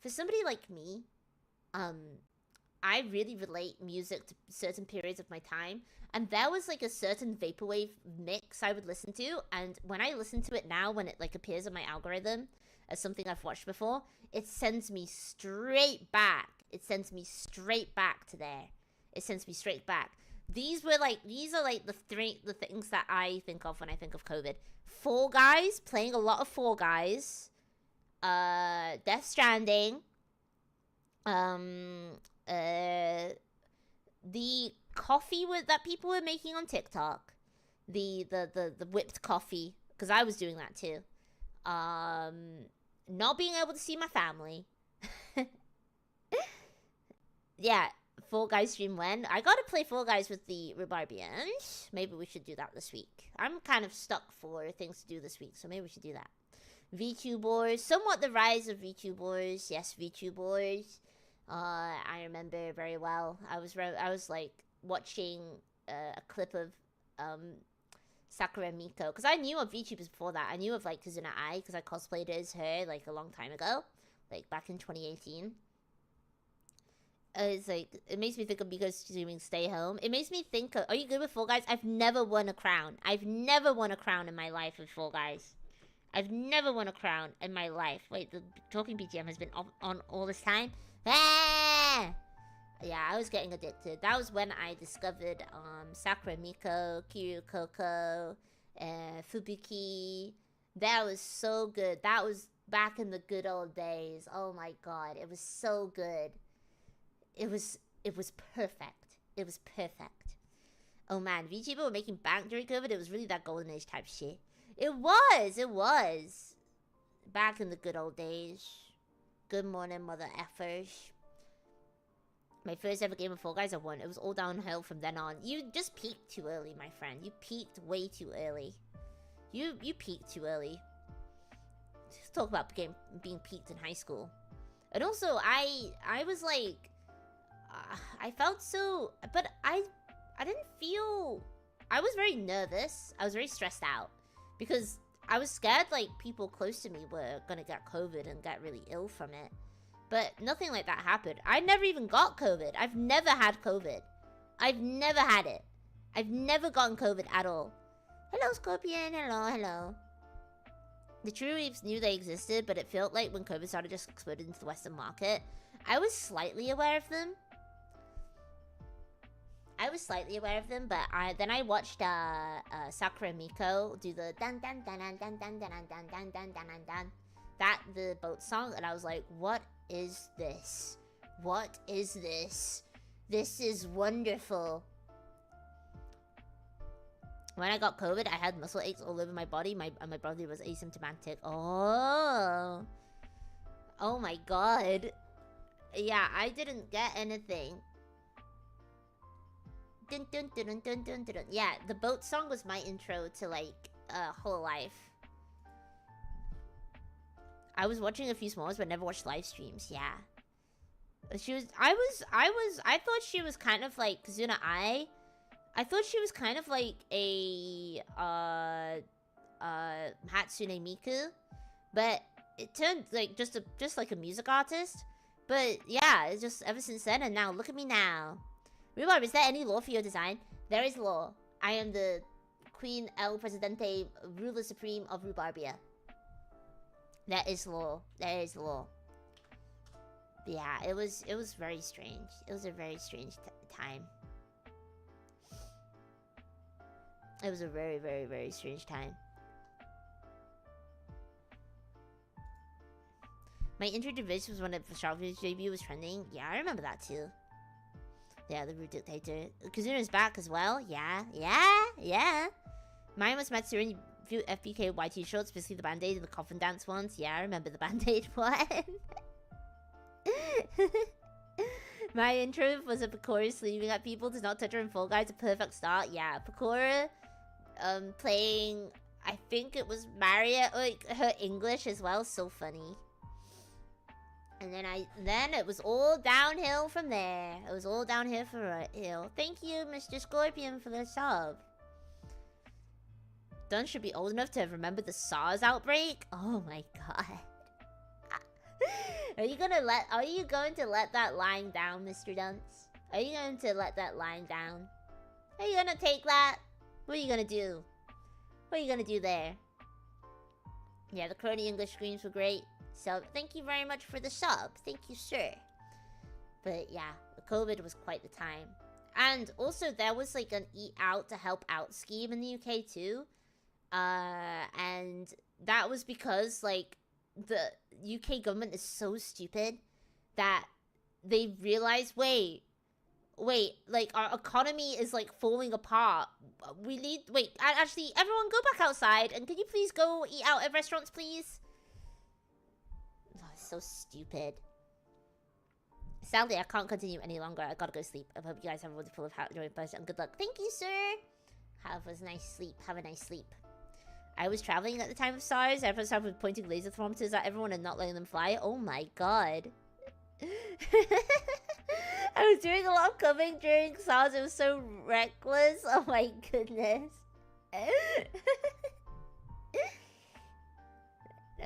For somebody like me, I really relate music to certain periods of my time. And there was, like, a certain vaporwave mix I would listen to. And when I listen to it now, when it, like, appears in my algorithm as something I've watched before, it sends me straight back. It sends me straight back to there. It sends me straight back. These are like the things that I think of when I think of COVID. Fall Guys, playing a lot of Fall Guys. Death Stranding. The coffee that people were making on TikTok. The whipped coffee, because I was doing that too. Not being able to see my family. Yeah. Fall Guys stream when? I gotta play Fall Guys with the Rhubarbians. Maybe we should do that this week. I'm kind of stuck for things to do this week, so maybe we should do that. VTubers. Somewhat the rise of VTubers. Yes, VTubers. I remember very well. I was like watching a clip of Sakura Miko, because I knew of VTubers before that. I knew of like Kazuna Ai because I cosplayed as her like a long time ago, like back in 2018. It's like, it makes me think of Miko streaming Stay Home. It makes me think of, are you good with Fall Guys? I've never won a crown. I've never won a crown in my life with Fall Guys. I've never won a crown in my life. Wait, the talking BGM has been on all this time? Ah! Yeah, I was getting addicted. That was when I discovered Sakura Miko, Kiryu Koko, Fubuki. That was so good. That was back in the good old days. Oh my god, it was so good. It was perfect. It was perfect. Oh man, VTuber were making bank during COVID. It was really that golden age type shit. It was. Back in the good old days. Good morning, mother effers. My first ever game of Fall Guys I won. It was all downhill from then on. You just peaked too early, my friend. You peaked way too early. You peaked too early. Let's talk about being peaked in high school. And also, I was like... I felt so... But I didn't feel... I was very nervous. I was very stressed out. Because I was scared, like, people close to me were gonna get COVID and get really ill from it. But nothing like that happened. I never even got COVID. I've never had COVID. I've never had it. I've never gotten COVID at all. Hello, Scorpion. Hello. The True Reefs knew they existed, but it felt like when COVID started just exploded into the Western market. I was slightly aware of them. But then I watched Sakura Miko do the dan dan dan dan dan dan dan dan dan dan dan dan, that the boat song, and I was like, what is this? What is this? This is wonderful. When I got COVID, I had muscle aches all over my body. My brother was asymptomatic. Oh my god. Yeah, I didn't get anything. dun dun dun dun dun dun dun. Yeah, the boat song was my intro to like whole life. I was watching a few s'mores, but never watched live streams. Yeah, she was. I thought she was kind of like Kazuna Ai. I thought she was kind of like a Hatsune Miku, but it turned like just like a music artist. But yeah, it's just ever since then, and now look at me now. Rhubarb, is there any law for your design? There is law. I am the Queen El Presidente, ruler supreme of Rhubarbia. There is law. There is law. But yeah, it was very strange. It was a very strange time. It was a very, very, very strange time. My intro to Viz was when the Sharp's debut was trending. Yeah, I remember that too. Yeah, the Root Dictator. Kazuna's back as well. Yeah, yeah, yeah. Mine was Matsuri in FBK YT shorts, specifically the Band-Aid and the Coffin Dance ones. Yeah, I remember the Band-Aid one. My intro was a Pakora sleeping at people, does not touch her in Fall Guys, a perfect start. Yeah, Pakora playing, I think it was Mario, like her English as well, so funny. And then it was all downhill from there. It was all downhill from hill. Thank you, Mr. Scorpion, for the sub. Dunn should be old enough to have remembered the SARS outbreak. Oh my god. Are you going to let that line down, Mr. Dunce? Are you going to let that line down? Are you gonna take that? What are you gonna do? What are you gonna do there? Yeah, the Crony English screams were great. So, thank you very much for the sub. Thank you, sir. But yeah, COVID was quite the time. And also, there was like an Eat Out to Help Out scheme in the UK too. And that was because like the UK government is so stupid that they realized, wait, like our economy is like falling apart. We need, actually, everyone go back outside and can you please go eat out at restaurants, please? Oh, so stupid. Sadly, I can't continue any longer. I gotta go sleep. I hope you guys have a wonderful enjoying post and good luck. Thank you, sir. Have a nice sleep. Have a nice sleep. I was traveling at the time of SARS. Everyone started pointing laser thermometers at everyone and not letting them fly. Oh my god. I was doing a lot of coming during SARS. It was so reckless. Oh my goodness.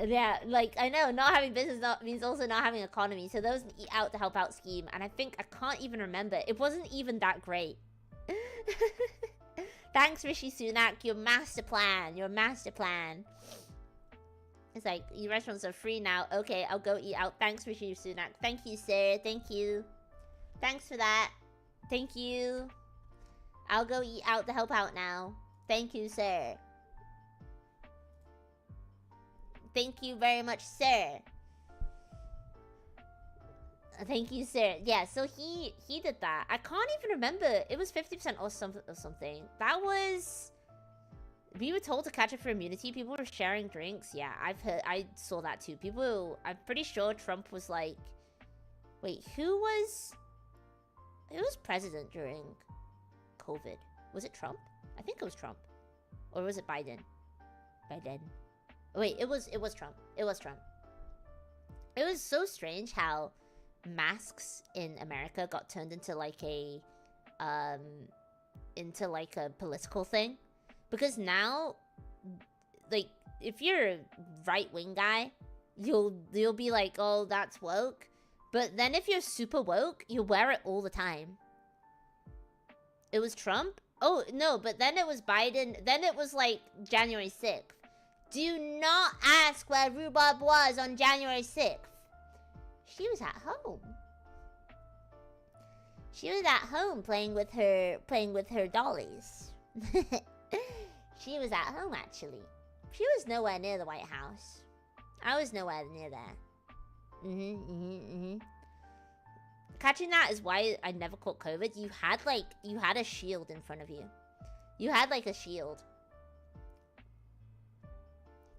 Yeah, like, I know, not having business means also not having economy. So there was an Eat Out to Help Out scheme. And I think, I can't even remember. It wasn't even that great. Thanks, Rishi Sunak. Your master plan. Your master plan. It's like, your restaurants are free now. Okay, I'll go eat out. Thanks, Rishi Sunak. Thank you, sir. Thank you. Thanks for that. Thank you. I'll go eat out to help out now. Thank you, sir. Thank you very much, sir. Thank you, sir. Yeah, so he did that. I can't even remember. It was 50% or something. That was... We were told to catch it for immunity. People were sharing drinks. Yeah, I saw that too. People... I'm pretty sure Trump was like... Wait, who was president during COVID? Was it Trump? I think it was Trump. Or was it Biden? Biden. Wait, it was Trump. It was Trump. It was so strange how masks in America got turned into like a political thing. Because now, like, if you're a right-wing guy, you'll be like, oh, that's woke. But then if you're super woke, you wear it all the time. It was Trump? Oh, no, but then it was Biden. Then it was, like, January 6th. Do not ask where Rhubarb was on January 6th. She was at home. She was at home playing with her dollies. She was at home, actually. She was nowhere near the White House. I was nowhere near there. Catching that is why I never caught COVID. You had a shield in front of you. You had, like, a shield.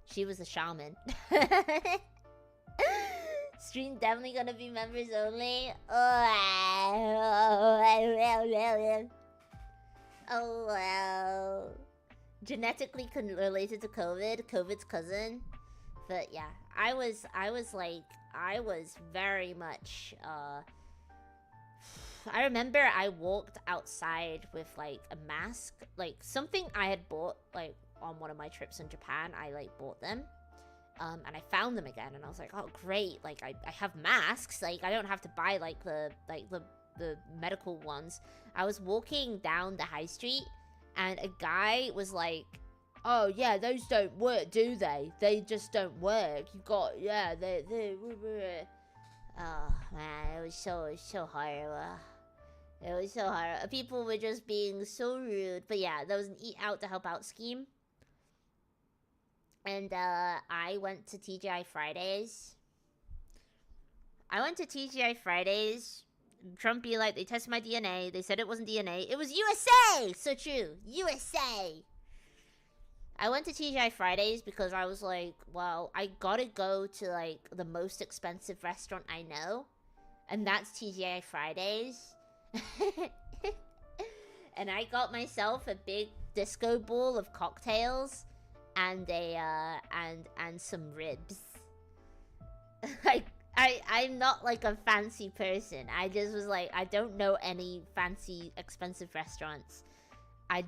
She was a shaman. Stream definitely gonna be members only. Oh wow. Genetically related to COVID, COVID's cousin. But yeah, I was very much I remember I walked outside with like a mask, like something I had bought like on one of my trips in Japan. I like bought them. And I found them again, and I was like, oh great, like I have masks, like I don't have to buy like the medical ones. I was walking down the high street, and a guy was like, oh yeah, those don't work, do they? They just don't work. You got, yeah, they oh man, it was so horrible. It was so hard. People were just being so rude. But yeah, there was an eat out to help out scheme. And I went to TGI Fridays. Trump be like, they tested my DNA. They said it wasn't DNA. It was USA! So true. USA! I went to TGI Fridays because I was like, well, I gotta go to like the most expensive restaurant I know. And that's TGI Fridays. And I got myself a big disco ball of cocktails. And and some ribs. Like I'm not like a fancy person. I just was like, I don't know any fancy expensive restaurants. I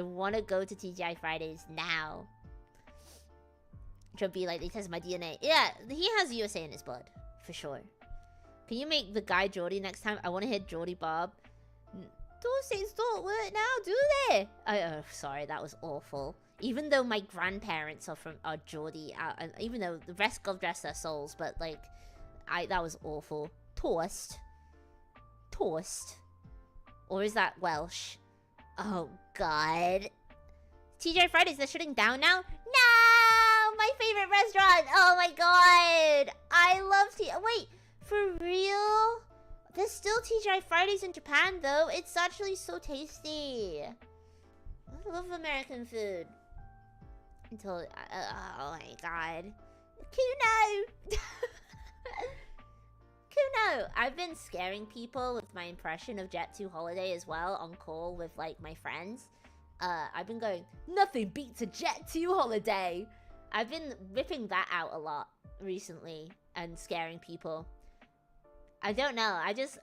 wanna go to TGI Fridays now. Should be like, they tested my DNA. Yeah, he has USA in his blood for sure. Can you make the guy Geordie next time? I want to hit Geordie Bob. Those things don't work now, do they? Oh, sorry, that was awful. Even though my grandparents are Geordie, even though the rest God rest their souls, but like, that was awful. Toast, or is that Welsh? Oh God. TGI Fridays, they're shutting down now. No, my favorite restaurant. Oh my God, I love Wait, for real? There's still TGI Fridays in Japan, though. It's actually so tasty. I love American food. Until... oh my God. Kuno! Kuno! I've been scaring people with my impression of Jet 2 Holiday as well on call with, like, my friends. I've been going, nothing beats a Jet 2 Holiday! I've been ripping that out a lot recently and scaring people. I don't know. I just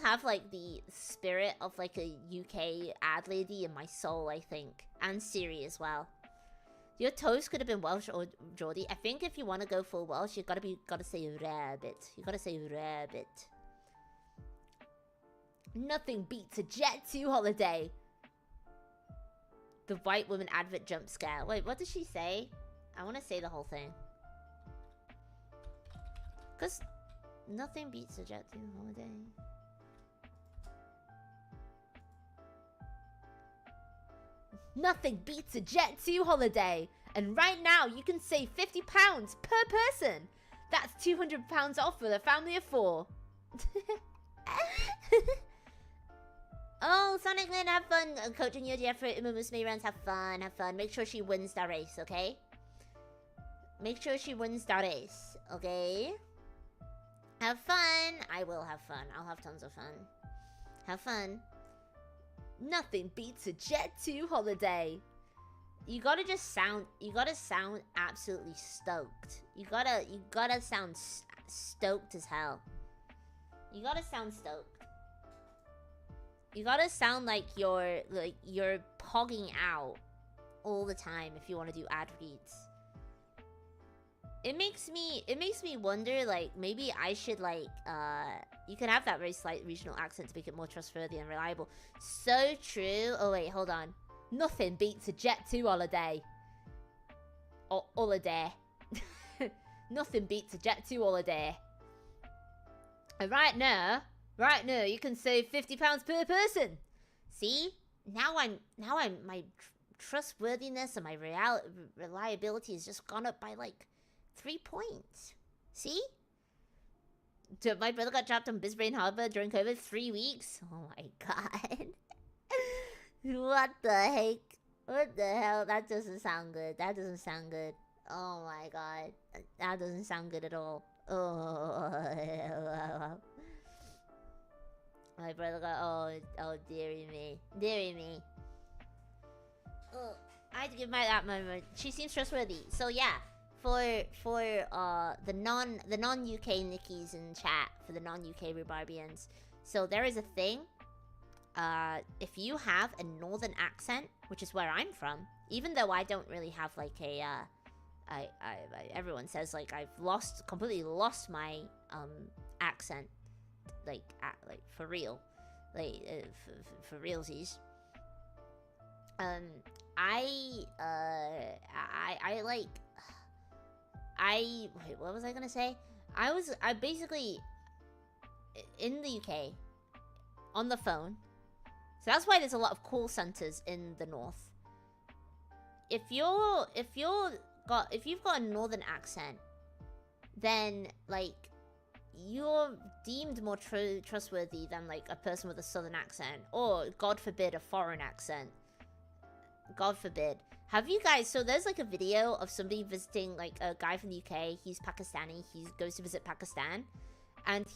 have like the spirit of like a UK ad lady in my soul, I think, and Siri as well. Your toast could have been Welsh or Geordie. I think if you want to go full Welsh, you gotta say rabbit. You gotta say rabbit. Nothing beats a Jet 2 Holiday. The white woman advert jump scare. Wait, what did she say? I want to say the whole thing. Cause. Nothing beats a Jet 2 Holiday. Nothing beats a Jet 2 Holiday. And right now, you can save £50 per person. That's £200 off with a family of 4. Oh, Sonic Man, have fun coaching your dear Mumusme runs. Have fun, have fun. Make sure she wins the race, okay? Make sure she wins the race, okay? Have fun! I will have fun. I'll have tons of fun. Have fun. Nothing beats a Jet 2 Holiday. You gotta sound absolutely stoked. You gotta sound stoked as hell. You gotta sound stoked. You gotta sound like you're pogging out all the time if you want to do ad reads. It makes me wonder, like, maybe I should, like, you can have that very slight regional accent to make it more trustworthy and reliable. So true. Oh, wait, hold on. Nothing beats a Jet 2 holiday. Or holiday. Nothing beats a Jet 2 holiday. And right now, you can save £50 per person. See? Now my trustworthiness and my reliability has just gone up by, like, 3 points. See? My brother got trapped on Bisbrain Harbor during COVID 3 weeks. Oh my god. What the heck? What the hell? That doesn't sound good. That doesn't sound good. Oh my god. That doesn't sound good at all. Oh. My brother got, oh, dearie me. Dearie me. Oh, I had to give my that moment. She seems trustworthy. So yeah, for the non-UK Nickies in chat, for the non-UK Rhubarbians. So there is a thing. If you have a northern accent, which is where I'm from, even though I don't really have like a everyone says like I've completely lost my accent, like for real, like for realsies. Wait, what was I gonna say? I basically in the UK on the phone. So that's why there's a lot of call centers in the north. If you've got a northern accent, then like you're deemed more trustworthy than like a person with a southern accent, or God forbid a foreign accent. God forbid. Have you guys, so there's like a video of somebody visiting, like a guy from the UK, he's Pakistani, he goes to visit Pakistan, and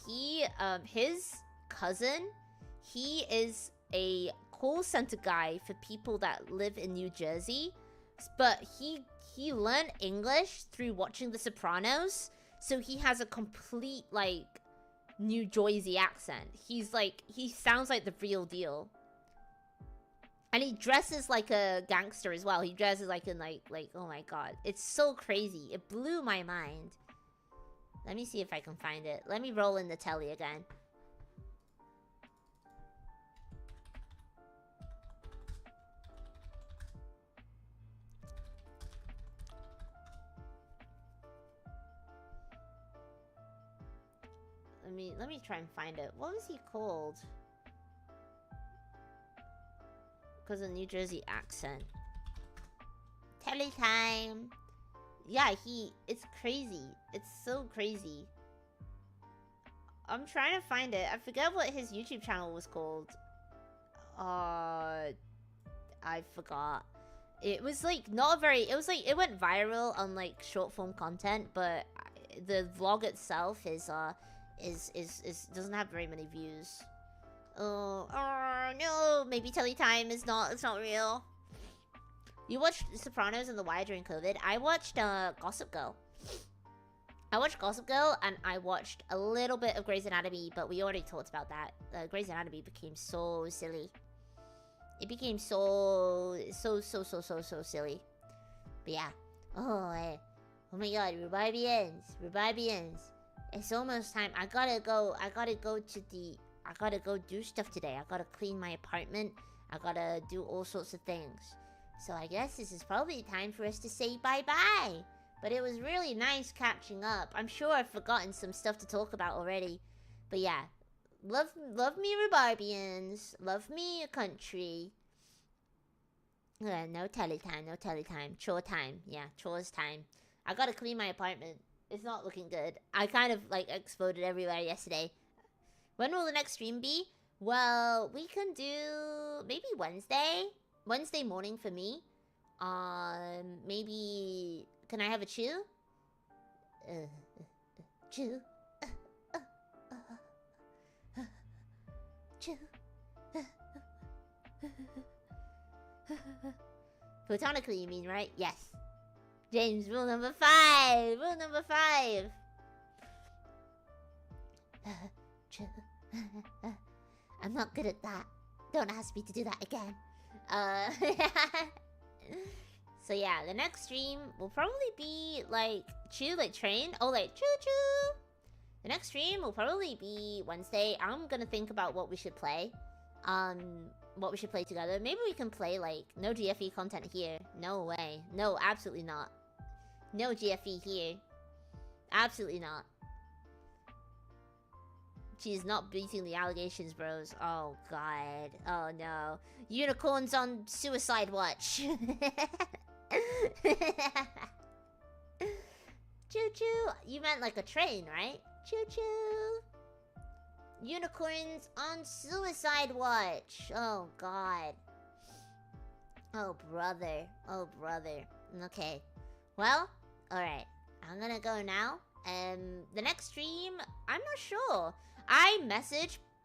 his cousin, he is a call center guy for people that live in New Jersey, but he learned English through watching The Sopranos, so he has a complete, like, New Jersey accent. He sounds like the real deal. And he dresses like a gangster as well. He dresses like in like, oh my god. It's so crazy. It blew my mind. Let me see if I can find it. Let me roll in the telly again. Let me try and find it. What was he called? Because of New Jersey accent. Teletime. Yeah, it's crazy. It's so crazy. I'm trying to find it. I forget what his YouTube channel was called. I forgot. It was like not very. It was like it went viral on like short form content, but the vlog itself doesn't have very many views. Oh no, maybe Teletime is not, it's not real. You watched Sopranos and The Wire during COVID? I watched Gossip Girl. I watched Gossip Girl and I watched a little bit of Grey's Anatomy, but we already talked about that. Grey's Anatomy became so silly. It became so silly. But yeah. Oh my god, Rhubarbians. It's almost time. I gotta go do stuff today. I gotta clean my apartment. I gotta do all sorts of things. So I guess this is probably time for us to say bye-bye. But it was really nice catching up. I'm sure I've forgotten some stuff to talk about already. But yeah. Love me, Rhubarbians. Love me, a country. No teletime. Chore time. Yeah, chores time. I gotta clean my apartment. It's not looking good. I kind of, like, exploded everywhere yesterday. When will the next stream be? Well, we can do maybe Wednesday. Wednesday morning for me. Maybe... Can I have a chew? Chew. Chew. Platonically, you mean, right? Yes. James, rule number 5! Rule number 5! I'm not good at that. Don't ask me to do that again. So yeah, the next stream will probably be like chew like train. Oh, like choo choo. The next stream will probably be Wednesday. I'm gonna think about what we should play. What we should play together. Maybe we can play like no GFE content here. No way. No, absolutely not. No GFE here. Absolutely not. She's not beating the allegations, bros. Oh, God. Oh, no. Unicorns on suicide watch. Choo-choo. You meant like a train, right? Choo-choo. Unicorns on suicide watch. Oh, God. Oh, brother. Oh, brother. Okay. Well, alright. I'm gonna go now. The next stream, I'm not sure. I messaged